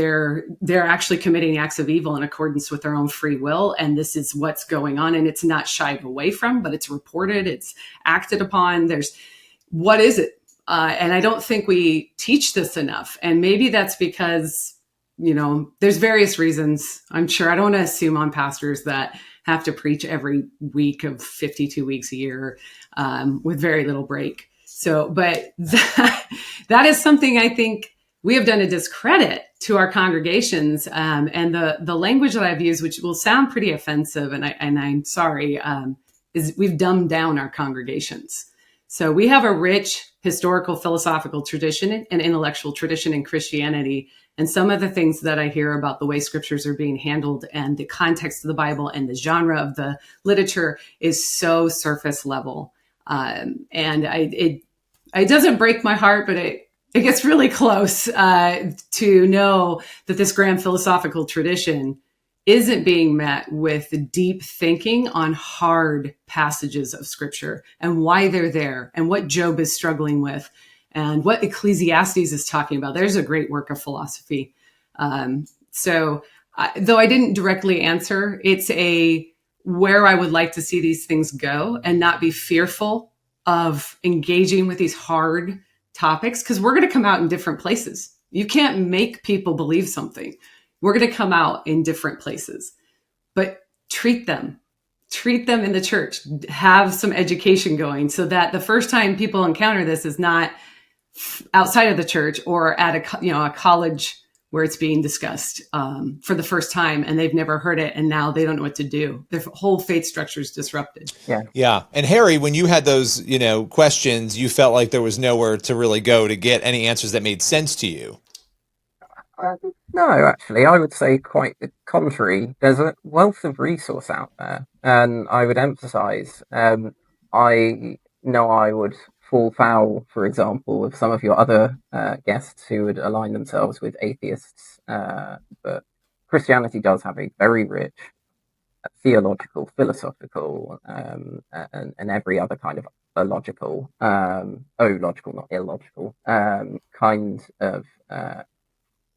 they're actually committing acts of evil in accordance with their own free will? And this is what's going on, and it's not shied away from, but it's reported, it's acted upon. What is it? And I don't think we teach this enough. And maybe that's because, there's various reasons. I'm sure I don't want to assume on pastors that have to preach every week of 52 weeks a year with very little break. So, but that is something I think we have done a discredit to our congregations. And the language that I've used, which will sound pretty offensive, and I'm sorry, is we've dumbed down our congregations. So we have a rich historical, philosophical tradition and intellectual tradition in Christianity. And some of the things that I hear about the way scriptures are being handled and the context of the Bible and the genre of the literature is so surface level. And it doesn't break my heart, but it gets really close to know that this grand philosophical tradition isn't being met with deep thinking on hard passages of Scripture and why they're there and what Job is struggling with and what Ecclesiastes is talking about. There's a great work of philosophy. Though I didn't directly answer, it's where I would like to see these things go and not be fearful of engaging with these hard topics, because we're going to come out in different places. You can't make people believe something. We're going to come out in different places, but treat them in the church, have some education going so that the first time people encounter this is not outside of the church or at a college where it's being discussed for the first time, and they've never heard it, and now they don't know what to do. Their whole faith structure is disrupted. Yeah. And Harry, when you had those, questions, you felt like there was nowhere to really go to get any answers that made sense to you. No, actually, I would say quite the contrary. There's a wealth of resource out there, and I would emphasize, I know I would fall foul, for example, of some of your other guests who would align themselves with atheists, but Christianity does have a very rich theological, philosophical, and every other kind of logical, logical, not illogical, kind of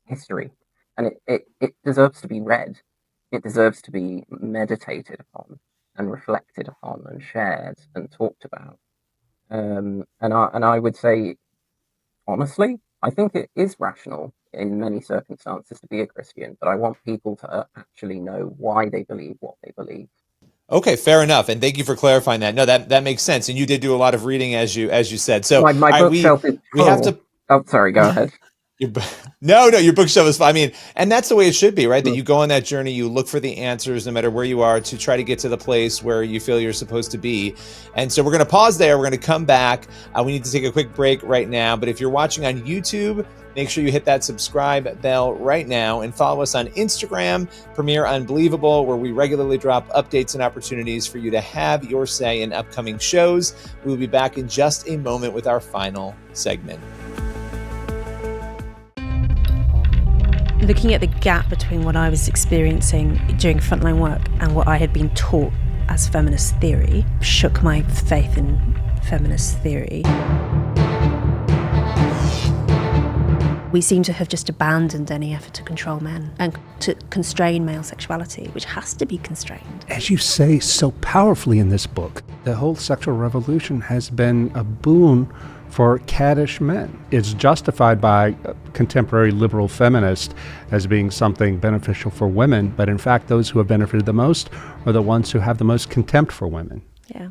history, and it deserves to be read. It deserves to be meditated upon and reflected upon and shared and talked about. And I would say, honestly, I think it is rational in many circumstances to be a Christian, but I want people to actually know why they believe what they believe. Okay, fair enough, and thank you for clarifying that. No, that makes sense, and you did do a lot of reading as you said. So my bookshelf is full. We have to. Oh, sorry. Go ahead. No, your bookshelf is fine. I mean, and that's the way it should be, right? That you go on that journey, you look for the answers, no matter where you are, to try to get to the place where you feel you're supposed to be. And so we're going to pause there. We're going to come back. We need to take a quick break right now. But if you're watching on YouTube, make sure you hit that subscribe bell right now and follow us on Instagram, Premier Unbelievable, where we regularly drop updates and opportunities for you to have your say in upcoming shows. We'll be back in just a moment with our final segment. Looking at the gap between what I was experiencing during frontline work and what I had been taught as feminist theory shook my faith in feminist theory. We seem to have just abandoned any effort to control men and to constrain male sexuality, which has to be constrained. As you say so powerfully in this book, the whole sexual revolution has been a boon for caddish men. It's justified by contemporary liberal feminists as being something beneficial for women, but in fact, those who have benefited the most are the ones who have the most contempt for women. Yeah.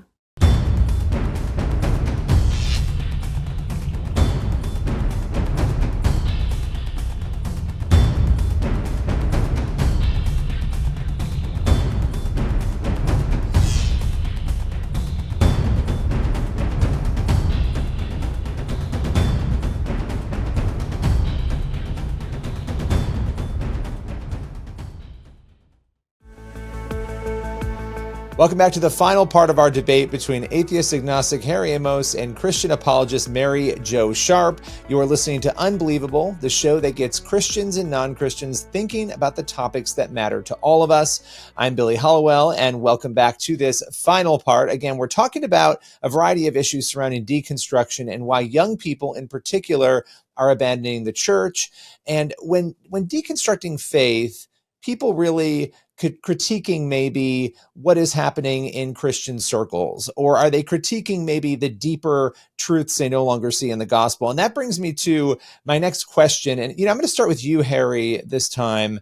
Welcome back to the final part of our debate between atheist agnostic Harry Amos and Christian apologist Mary Jo Sharp. You are listening to Unbelievable, the show that gets Christians and non-Christians thinking about the topics that matter to all of us. I'm Billy Hollowell, and welcome back to this final part. Again, we're talking about a variety of issues surrounding deconstruction and why young people in particular are abandoning the church. And when deconstructing faith, people really critiquing maybe what is happening in Christian circles, or are they critiquing maybe the deeper truths they no longer see in the gospel? And that brings me to my next question. And, I'm going to start with you, Harry, this time.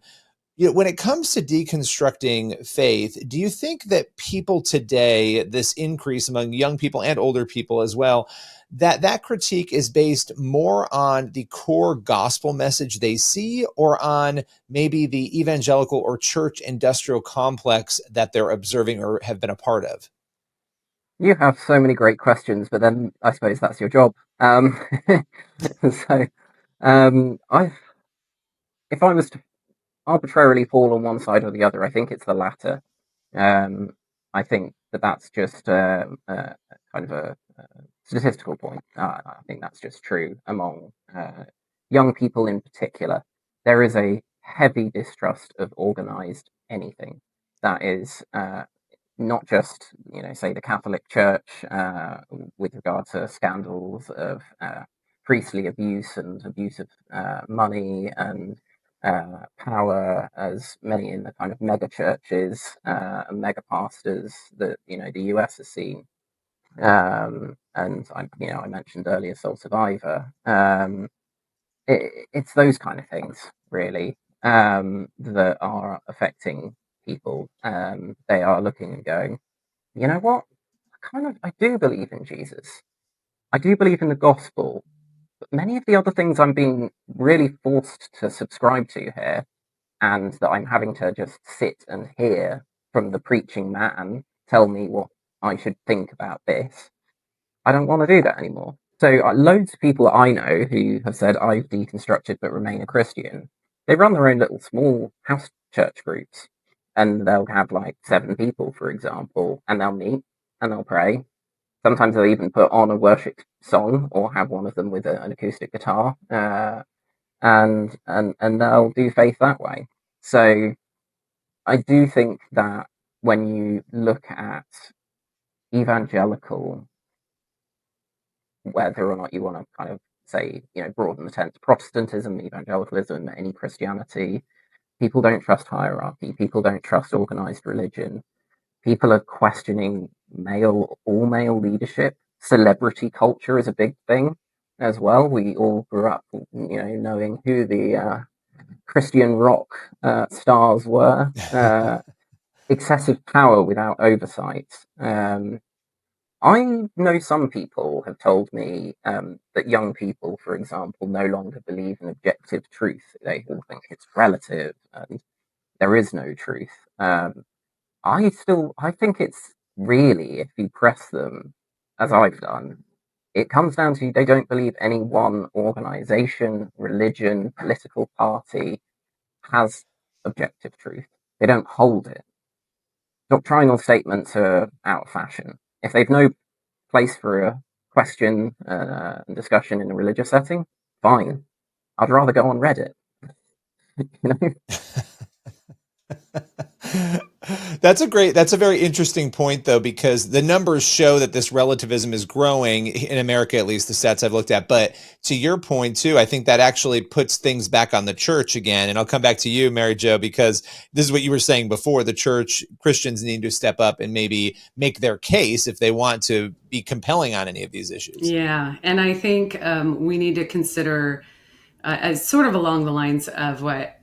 When it comes to deconstructing faith, do you think that people today, this increase among young people and older people as well, that critique is based more on the core gospel message they see, or on maybe the evangelical or church industrial complex that they're observing or have been a part of? You have so many great questions, but then I suppose that's your job. If I was to arbitrarily fall on one side or the other, I think it's the latter. I think that's just kind of a statistical point. I think that's just true among young people in particular. There is a heavy distrust of organized anything that is not just, say the Catholic Church with regard to scandals of priestly abuse and abuse of money and power, as many in the kind of mega churches and mega pastors that the US has seen. And I mentioned earlier Soul Survivor. It's those kind of things really that are affecting people. They are looking and going, you know what? I do believe in Jesus. I do believe in the gospel, many of the other things I'm being really forced to subscribe to here, and that I'm having to just sit and hear from the preaching man tell me what I should think about this, I don't want to do that anymore. So loads of people that I know who have said, I've deconstructed but remain a Christian, they run their own little small house church groups, and they'll have like 7 people, for example, and they'll meet and they'll pray. Sometimes they'll even put on a worship song or have one of them with an acoustic guitar, and they'll do faith that way. So I do think that when you look at evangelical, whether or not you want to kind of say, broaden the tent, Protestantism, evangelicalism, any Christianity, people don't trust hierarchy, people don't trust organized religion, people are questioning all male leadership. Celebrity culture is a big thing as well. We all grew up, knowing who the Christian rock stars were. Excessive power without oversight. I know some people have told me that young people, for example, no longer believe in objective truth. They all think it's relative and there is no truth. I think it's really, if you press them, as I've done, it comes down to they don't believe any one organization, religion, political party has objective truth. They don't hold it. Doctrinal statements are out of fashion. If they've no place for a question and discussion in a religious setting, fine. I'd rather go on Reddit. That's a very interesting point, though, because the numbers show that this relativism is growing in America, at least the stats I've looked at. But to your point, too, I think that actually puts things back on the church again. And I'll come back to you, Mary Jo, because this is what you were saying before. The church, Christians need to step up and maybe make their case if they want to be compelling on any of these issues. Yeah. And I think we need to consider, as sort of along the lines of what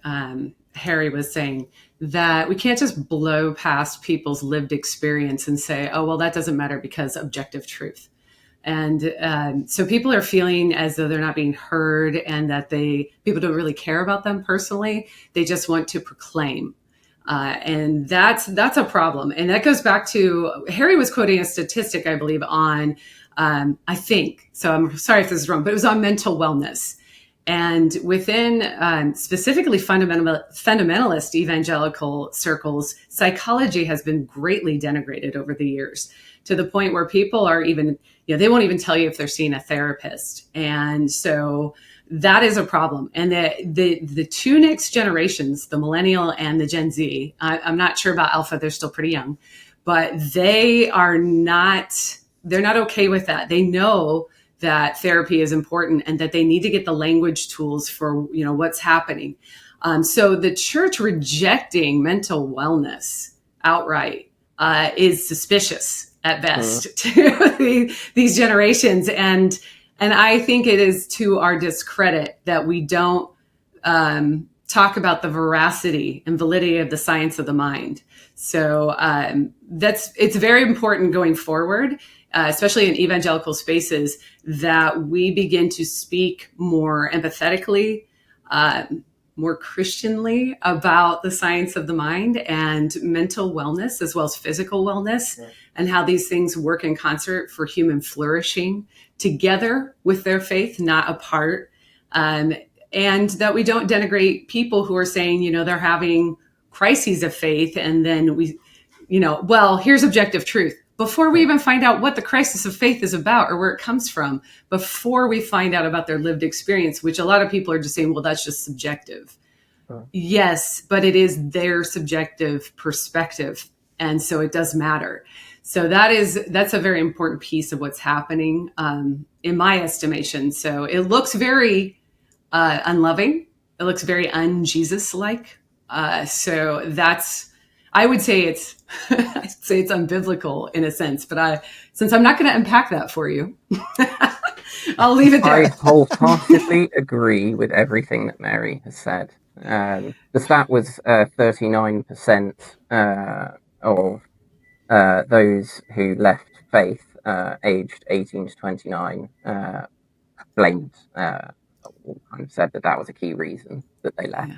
Harry was saying, that we can't just blow past people's lived experience and say, oh, well, that doesn't matter because objective truth. And so people are feeling as though they're not being heard and that people don't really care about them personally. They just want to proclaim. And that's a problem. And that goes back to, Harry was quoting a statistic, I believe, on, I think, so I'm sorry if this is wrong, but it was on mental wellness. And within specifically fundamentalist evangelical circles, psychology has been greatly denigrated over the years, to the point where people are even, they won't even tell you if they're seeing a therapist. And so that is a problem. And the 2 next generations, the millennial and the Gen Z, I'm not sure about Alpha, they're still pretty young, but they're not okay with that. They know that therapy is important and that they need to get the language tools for, what's happening. So the church rejecting mental wellness outright is suspicious at best to these generations. And I think it is to our discredit that we don't talk about the veracity and validity of the science of the mind. So it's very important going forward, especially in evangelical spaces, that we begin to speak more empathetically, more Christianly about the science of the mind and mental wellness, as well as physical wellness, and how these things work in concert for human flourishing together with their faith, not apart. And that we don't denigrate people who are saying, they're having crises of faith. And then well, here's objective truth. Before we even find out what the crisis of faith is about or where it comes from, before we find out about their lived experience, which a lot of people are just saying, well, that's just subjective. Yes, but it is their subjective perspective. And so it does matter. So that's a very important piece of what's happening in my estimation. So it looks very unloving. It looks very un-Jesus-like. So I would say it's unbiblical in a sense, but since I'm not going to unpack that for you, I'll leave it there. I wholeheartedly agree with everything that Mary has said. The stat was 39% of those who left faith aged 18 to 29 blamed, or kind of said that that was a key reason that they left.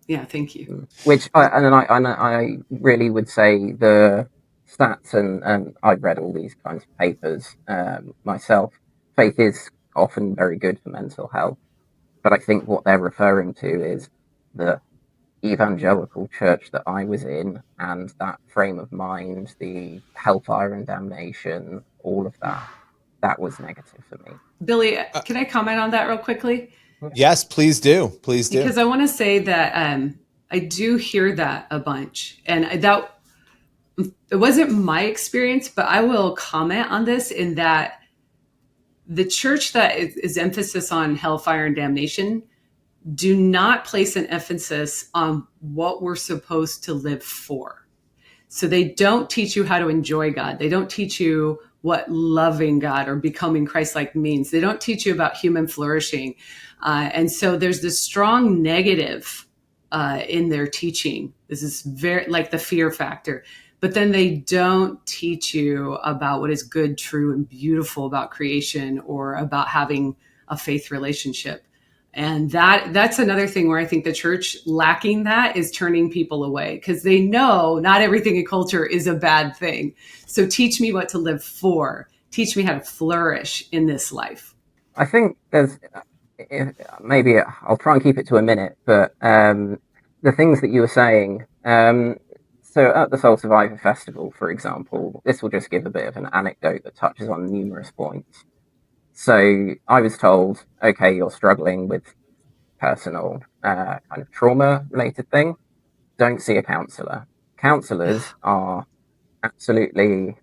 Yeah, thank you. Which I really would say the stats, and I've read all these kinds of papers myself. Faith is often very good for mental health, but I think what they're referring to is the evangelical church that I was in, and that frame of mind, the hellfire and damnation, all of that, that was negative for me. Billy, can I comment on that real quickly? Yes, please do. Please do. Because I want to say that I do hear that a bunch, and that it wasn't my experience, but I will comment on this in that the church that is emphasis on hellfire and damnation do not place an emphasis on what we're supposed to live for. So they don't teach you how to enjoy God. They don't teach you what loving God or becoming Christ-like means. They don't teach you about human flourishing. And so there's this strong negative in their teaching. This is very like the fear factor. But then they don't teach you about what is good, true, and beautiful about creation or about having a faith relationship. And that's another thing where I think the church lacking that is turning people away, because they know not everything in culture is a bad thing. So teach me what to live for. Teach me how to flourish in this life. I think there's maybe I'll try and keep it to a minute, but the things that you were saying. So at the Soul Survivor Festival, for example, this will just give a bit of an anecdote that touches on numerous points. So I was told, okay, you're struggling with personal kind of trauma-related thing. Don't see a counsellor. Counsellors are absolutely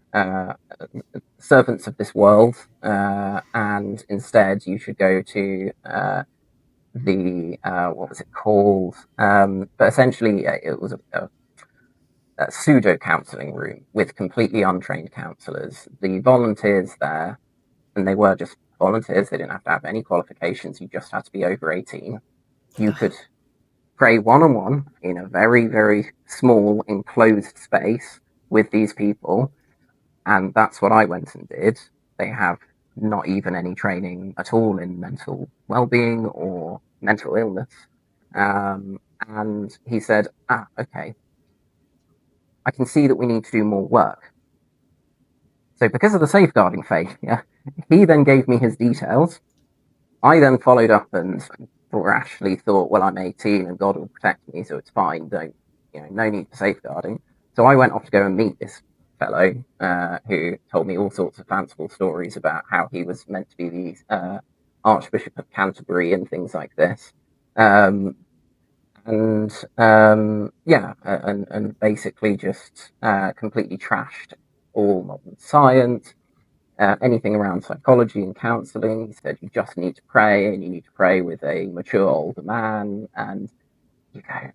servants of this world, and instead you should go to the, what was it called? But essentially it was a pseudo counselling room with completely untrained counsellors. The volunteers there, and they were just volunteers, they didn't have to have any qualifications, you just had to be over 18. You could pray one-on-one in a very, very small enclosed space with these people, and that's what I went and did. They have not even any training at all in mental well-being or mental illness. And he said, okay, I can see that we need to do more work. So because of the safeguarding faith, he then gave me his details. I then followed up and rashly thought, well, I'm 18 and God will protect me, so it's fine. No need for safeguarding. So I went off to go and meet this fellow who told me all sorts of fanciful stories about how he was meant to be the Archbishop of Canterbury and things like this. And basically just completely trashed all modern science, anything around psychology and counselling. He said you just need to pray, and you need to pray with a mature older man. And you go,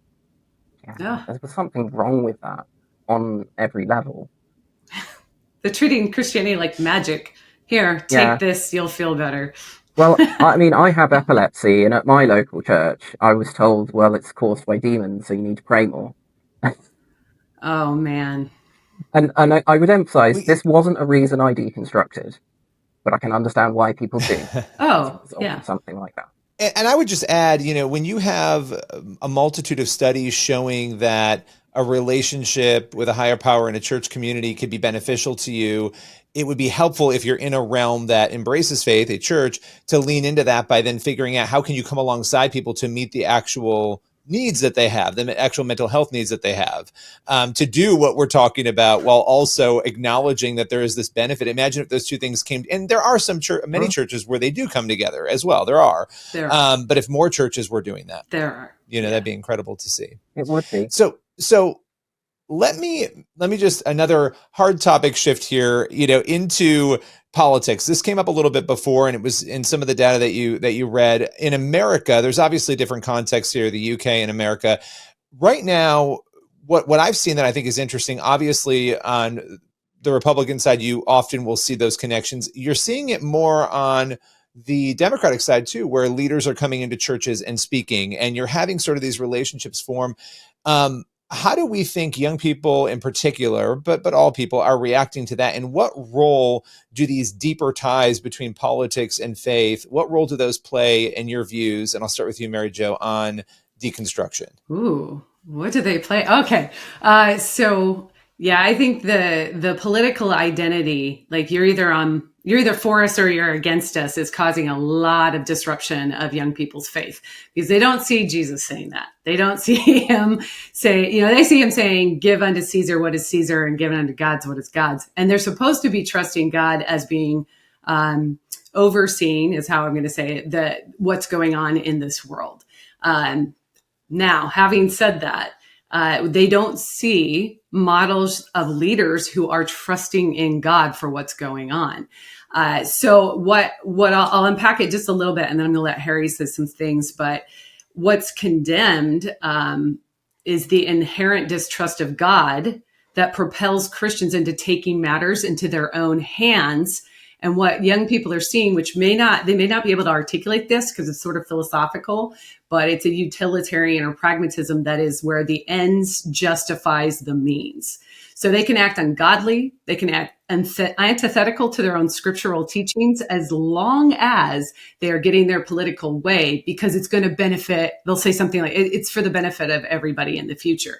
there was something wrong with that on every level. They're treating Christianity like magic. Here, take this, you'll feel better. Well, I mean, I have epilepsy, and at my local church, I was told, well, it's caused by demons, so you need to pray more. Oh, man. And I would emphasize, this wasn't a reason I deconstructed, but I can understand why people do. Something like that. And I would just add, when you have a multitude of studies showing that a relationship with a higher power in a church community could be beneficial to you, it would be helpful if you're in a realm that embraces faith, a church, to lean into that by then figuring out how can you come alongside people to meet the actual needs that they have, the actual mental health needs that they have, to do what we're talking about while also acknowledging that there is this benefit. Imagine if those two things came, and there are many churches where they do come together as well. There are. But if more churches were doing that, that'd be incredible to see. It would be. So let me just another hard topic shift here, into politics. This came up a little bit before, and it was in some of the data that you read. In America, there's obviously different contexts here, the UK and America. Right now, what I've seen that I think is interesting, obviously on the Republican side, you often will see those connections. You're seeing it more on the Democratic side too, where leaders are coming into churches and speaking, and you're having sort of these relationships form. How do we think young people in particular, but all people, are reacting to that? And what role do these deeper ties between politics and faith, what role do those play in your views? And I'll start with you, Mary Jo, on deconstruction. Ooh, what do they play? Okay. So yeah, I think the political identity, like you're either for us or you're against us, is causing a lot of disruption of young people's faith because they don't see Jesus saying that. They don't see him say, they see him saying, give unto Caesar what is Caesar and give unto God's what is God's. And they're supposed to be trusting God as being overseeing, is how I'm going to say it, that what's going on in this world. Now, having said that, they don't see models of leaders who are trusting in God for what's going on. So what I'll unpack it just a little bit, and then I'm going to let Harry say some things. But what's condemned is the inherent distrust of God that propels Christians into taking matters into their own hands. And what young people are seeing, which they may not be able to articulate this because it's sort of philosophical, but it's a utilitarian or pragmatism that is where the ends justifies the means. So they can act ungodly, they can act antithetical to their own scriptural teachings as long as they are getting their political way, because it's going to benefit, they'll say something like, it's for the benefit of everybody in the future.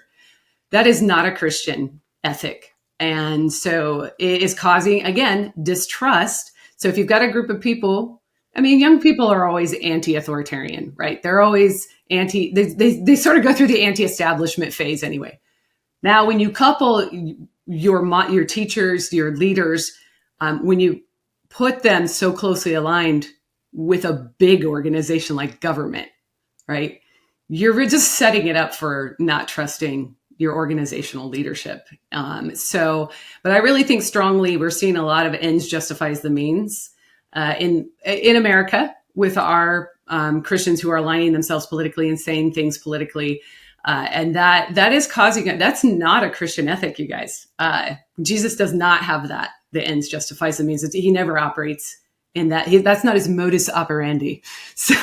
That is not a Christian ethic. And so it is causing, again, distrust. So if you've got a group of people, young people are always anti-authoritarian, right? They're always they sort of go through the anti-establishment phase anyway. Now, when you couple your teachers, your leaders, when you put them so closely aligned with a big organization like government, right? You're just setting it up for not trusting your organizational leadership. But I really think strongly we're seeing a lot of ends justifies the means in America with our Christians who are aligning themselves politically and saying things politically. And that is causing it. That's not a Christian ethic, you guys. Jesus does not have that. The ends justifies the means. He never operates in that. That's not his modus operandi. So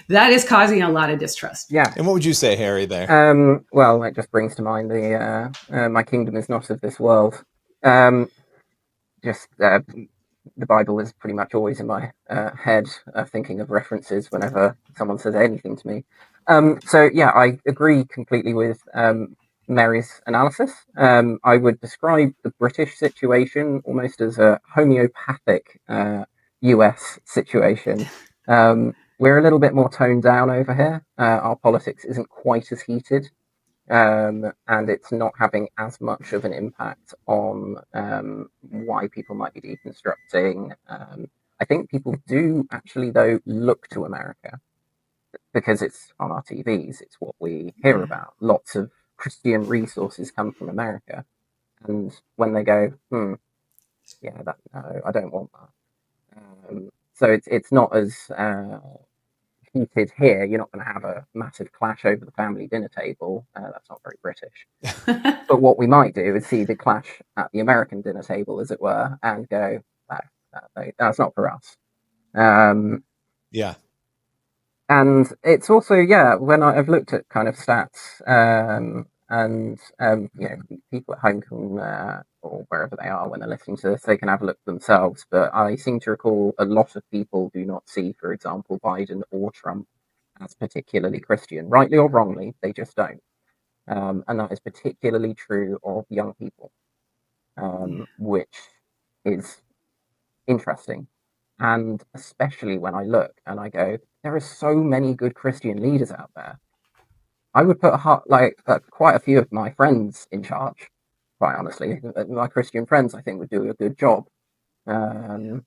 that is causing a lot of distrust. Yeah. And what would you say, Harry, there? Well, it just brings to mind the my kingdom is not of this world. The Bible is pretty much always in my head, thinking of references whenever someone says anything to me. So yeah, I agree completely with Mary's analysis. I would describe the British situation almost as a homeopathic US situation. We're a little bit more toned down over here. Our politics isn't quite as heated, and it's not having as much of an impact on why people might be deconstructing. I think people do actually, though, look to America because it's on our TVs. It's what we hear about. Lots of Christian resources come from America. And when they go, no, I don't want that. So it's not as heated here. You're not going to have a massive clash over the family dinner table. That's not very British. But what we might do is see the clash at the American dinner table, as it were, and go, that's not for us. Yeah. And it's also, when I've looked at kind of stats, people at home can, or wherever they are when they're listening to this, they can have a look themselves. But I seem to recall a lot of people do not see, for example, Biden or Trump as particularly Christian, rightly or wrongly, they just don't. And that is particularly true of young people, which is interesting. And especially when I look and I go, there are so many good Christian leaders out there. I would put quite a few of my friends in charge, quite honestly. My Christian friends, I think, would do a good job. And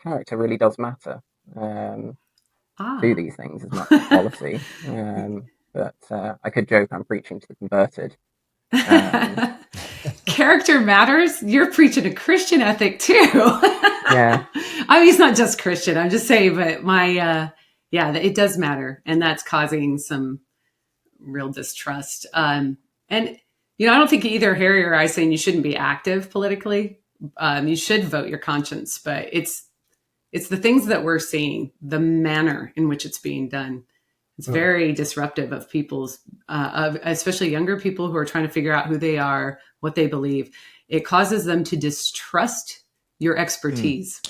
character really does matter to these things as much as policy. But I could joke I'm preaching to the converted. Character matters. You're preaching a Christian ethic too. Yeah. It's not just Christian. I'm just saying, but it does matter. And that's causing some real distrust. And, I don't think either Harry or I saying you shouldn't be active politically. You should vote your conscience, but it's the things that we're seeing, the manner in which it's being done. It's very disruptive of people's, of especially younger people who are trying to figure out who they are, what they believe. It causes them to distrust your expertise.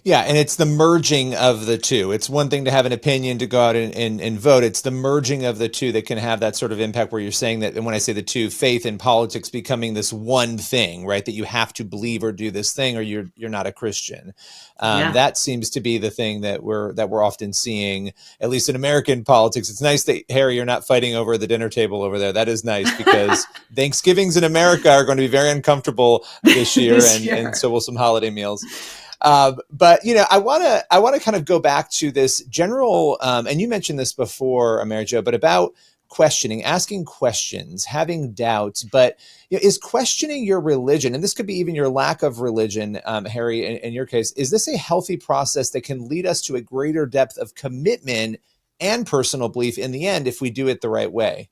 Yeah, and it's the merging of the two. It's one thing to have an opinion, to go out and vote. It's the merging of the two that can have that sort of impact where you're saying that, and when I say the two, faith and politics becoming this one thing, right? That you have to believe or do this thing or you're not a Christian. That seems to be the thing that we're often seeing, at least in American politics. It's nice that, Harry, you're not fighting over the dinner table over there. That is nice, because Thanksgivings in America are going to be very uncomfortable this year, and so will some holiday meals. But I want to kind of go back to this general, and you mentioned this before, Mary Jo, but about questioning, asking questions, having doubts. But is questioning your religion, and this could be even your lack of religion, Harry, in your case, is this a healthy process that can lead us to a greater depth of commitment and personal belief in the end if we do it the right way?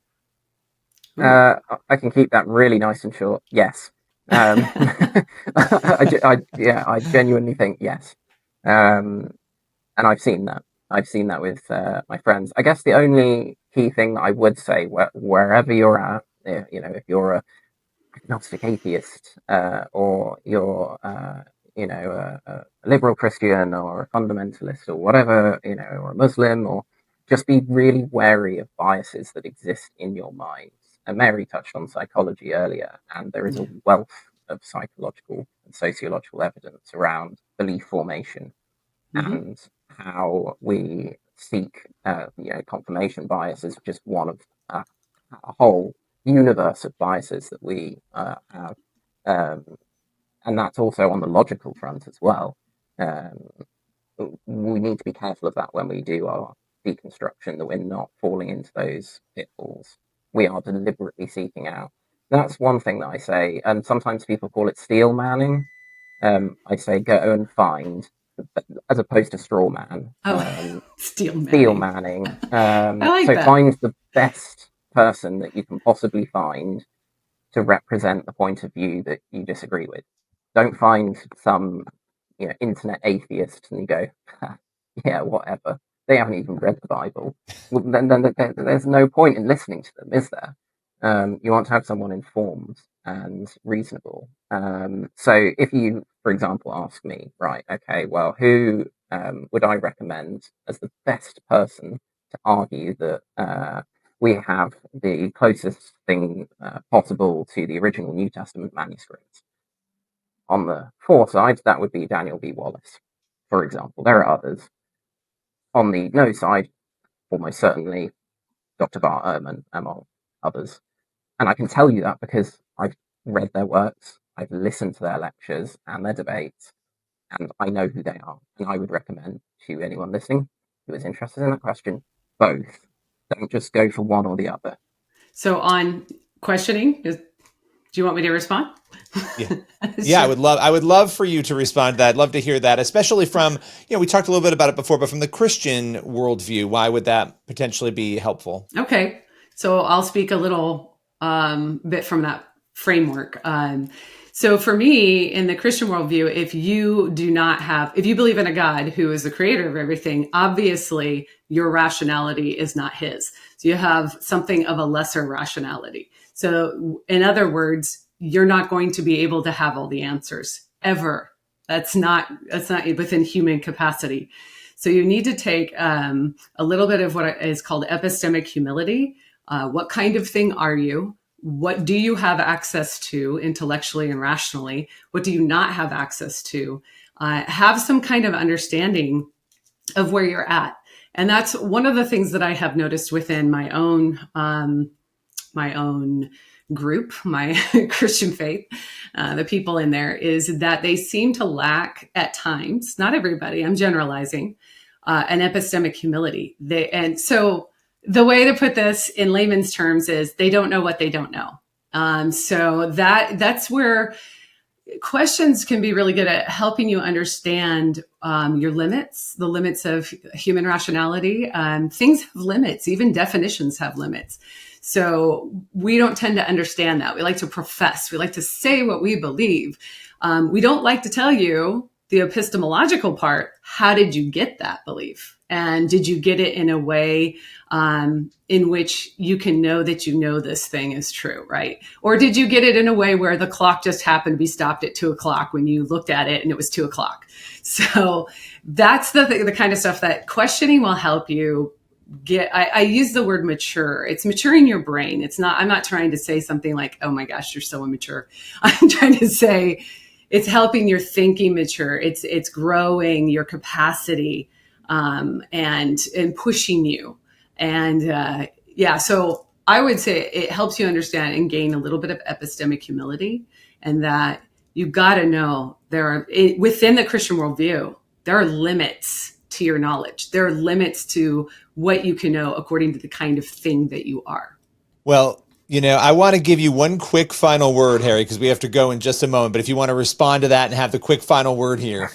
I can keep that really nice and short. Yes. I genuinely think yes. And I've seen that. I've seen that with my friends. I guess the only key thing that I would say, wherever you're at, if you're a agnostic atheist, or you're, a liberal Christian or a fundamentalist or whatever, or a Muslim, or just be really wary of biases that exist in your mind. And Mary touched on psychology earlier, and there is a wealth of psychological and sociological evidence around belief formation and how we seek, confirmation bias is just one of a whole universe of biases that we have. And that's also on the logical front as well. We need to be careful of that when we do our deconstruction, that we're not falling into those pitfalls. We are deliberately seeking out. That's one thing that I say, and sometimes people call it steel manning. I say go and find, as opposed to straw man. Steel manning. I like so that. Find the best person that you can possibly find to represent the point of view that you disagree with. Don't find some, internet atheist and you go, yeah, whatever. They haven't even read the Bible. Well, then there's no point in listening to them, is there? You want to have someone informed and reasonable. So if you, for example, ask me, right, okay, well, who would I recommend as the best person to argue that we have the closest thing possible to the original New Testament manuscripts? On the for side, that would be Daniel B. Wallace, for example. There are others. On the no side, almost certainly Dr. Bart Ehrman, among others. And I can tell you that because I've read their works, I've listened to their lectures and their debates, and I know who they are. And I would recommend to anyone listening who is interested in that question, both. Don't just go for one or the other. So on questioning, do you want me to respond? Yeah, I would love for you to respond to that. I'd love to hear that, especially from, we talked a little bit about it before, but from the Christian worldview, why would that potentially be helpful? Okay. So I'll speak a little bit from that framework. So for me, in the Christian worldview, if you believe in a God who is the creator of everything, obviously your rationality is not his. So you have something of a lesser rationality. So in other words, you're not going to be able to have all the answers ever. That's not within human capacity. So you need to take a little bit of what is called epistemic humility. What kind of thing are you? What do you have access to intellectually and rationally? What do you not have access to? Have some kind of understanding of where you're at. And that's one of the things that I have noticed within my own group, my Christian faith, the people in there, is that they seem to lack at times, not everybody, I'm generalizing, an epistemic humility. And so the way to put this in layman's terms is they don't know what they don't know. So that's where questions can be really good at helping you understand your limits, the limits of human rationality. Things have limits, even definitions have limits. So we don't tend to understand that. We like to profess, we like to say what we believe. We don't like to tell you the epistemological part, how did you get that belief? And did you get it in a way in which you can know that you know this thing is true, right? Or did you get it in a way where the clock just happened to be stopped at 2:00 when you looked at it and it was 2:00? So that's the kind of stuff that questioning will help you get. I use the word mature. It's maturing your brain. I'm not trying to say something like, oh my gosh, you're so immature. I'm trying to say it's helping your thinking mature. It's growing your capacity and pushing you. And so I would say it helps you understand and gain a little bit of epistemic humility, and that you've got to know within the Christian worldview, there are limits to your knowledge. There are limits to what you can know according to the kind of thing that you are. Well, I want to give you one quick final word, Harry, because we have to go in just a moment. But if you want to respond to that and have the quick final word here.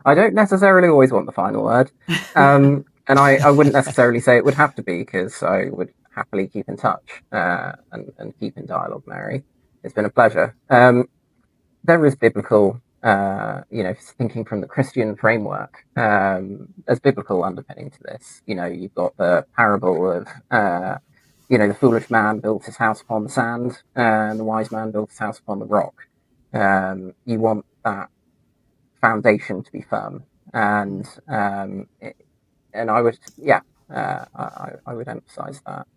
I don't necessarily always want the final word. And I wouldn't necessarily say it would have to be, because I would happily keep in touch and keep in dialogue, Mary. It's been a pleasure. There is biblical, thinking from the Christian framework, there's biblical underpinning to this. You've got the parable of, the foolish man built his house upon the sand, and the wise man built his house upon the rock. You want that foundation to be firm, and I would, I would emphasize that.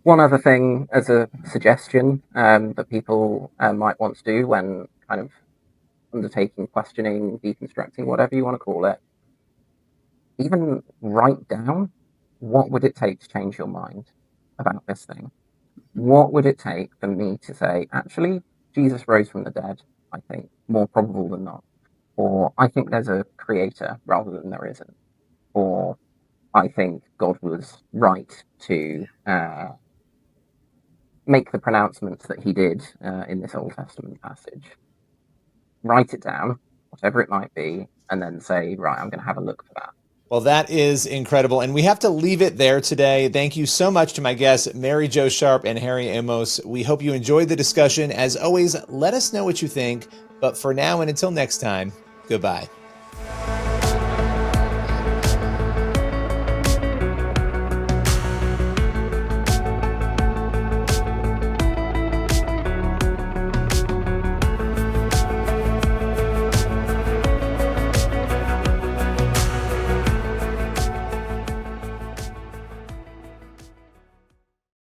One other thing as a suggestion that people might want to do when kind of undertaking questioning, deconstructing, whatever you want to call it, even write down, what would it take to change your mind about this thing? What would it take for me to say, actually, Jesus rose from the dead, I think, more probable than not? Or I think there's a creator rather than there isn't. Or I think God was right to make the pronouncements that he did in this Old Testament passage. Write it down, whatever it might be, and then say, right, I'm going to have a look for that. Well, that is incredible. And we have to leave it there today. Thank you so much to my guests, Mary Jo Sharp and Harry Amos. We hope you enjoyed the discussion. As always, let us know what you think. But for now and until next time, goodbye.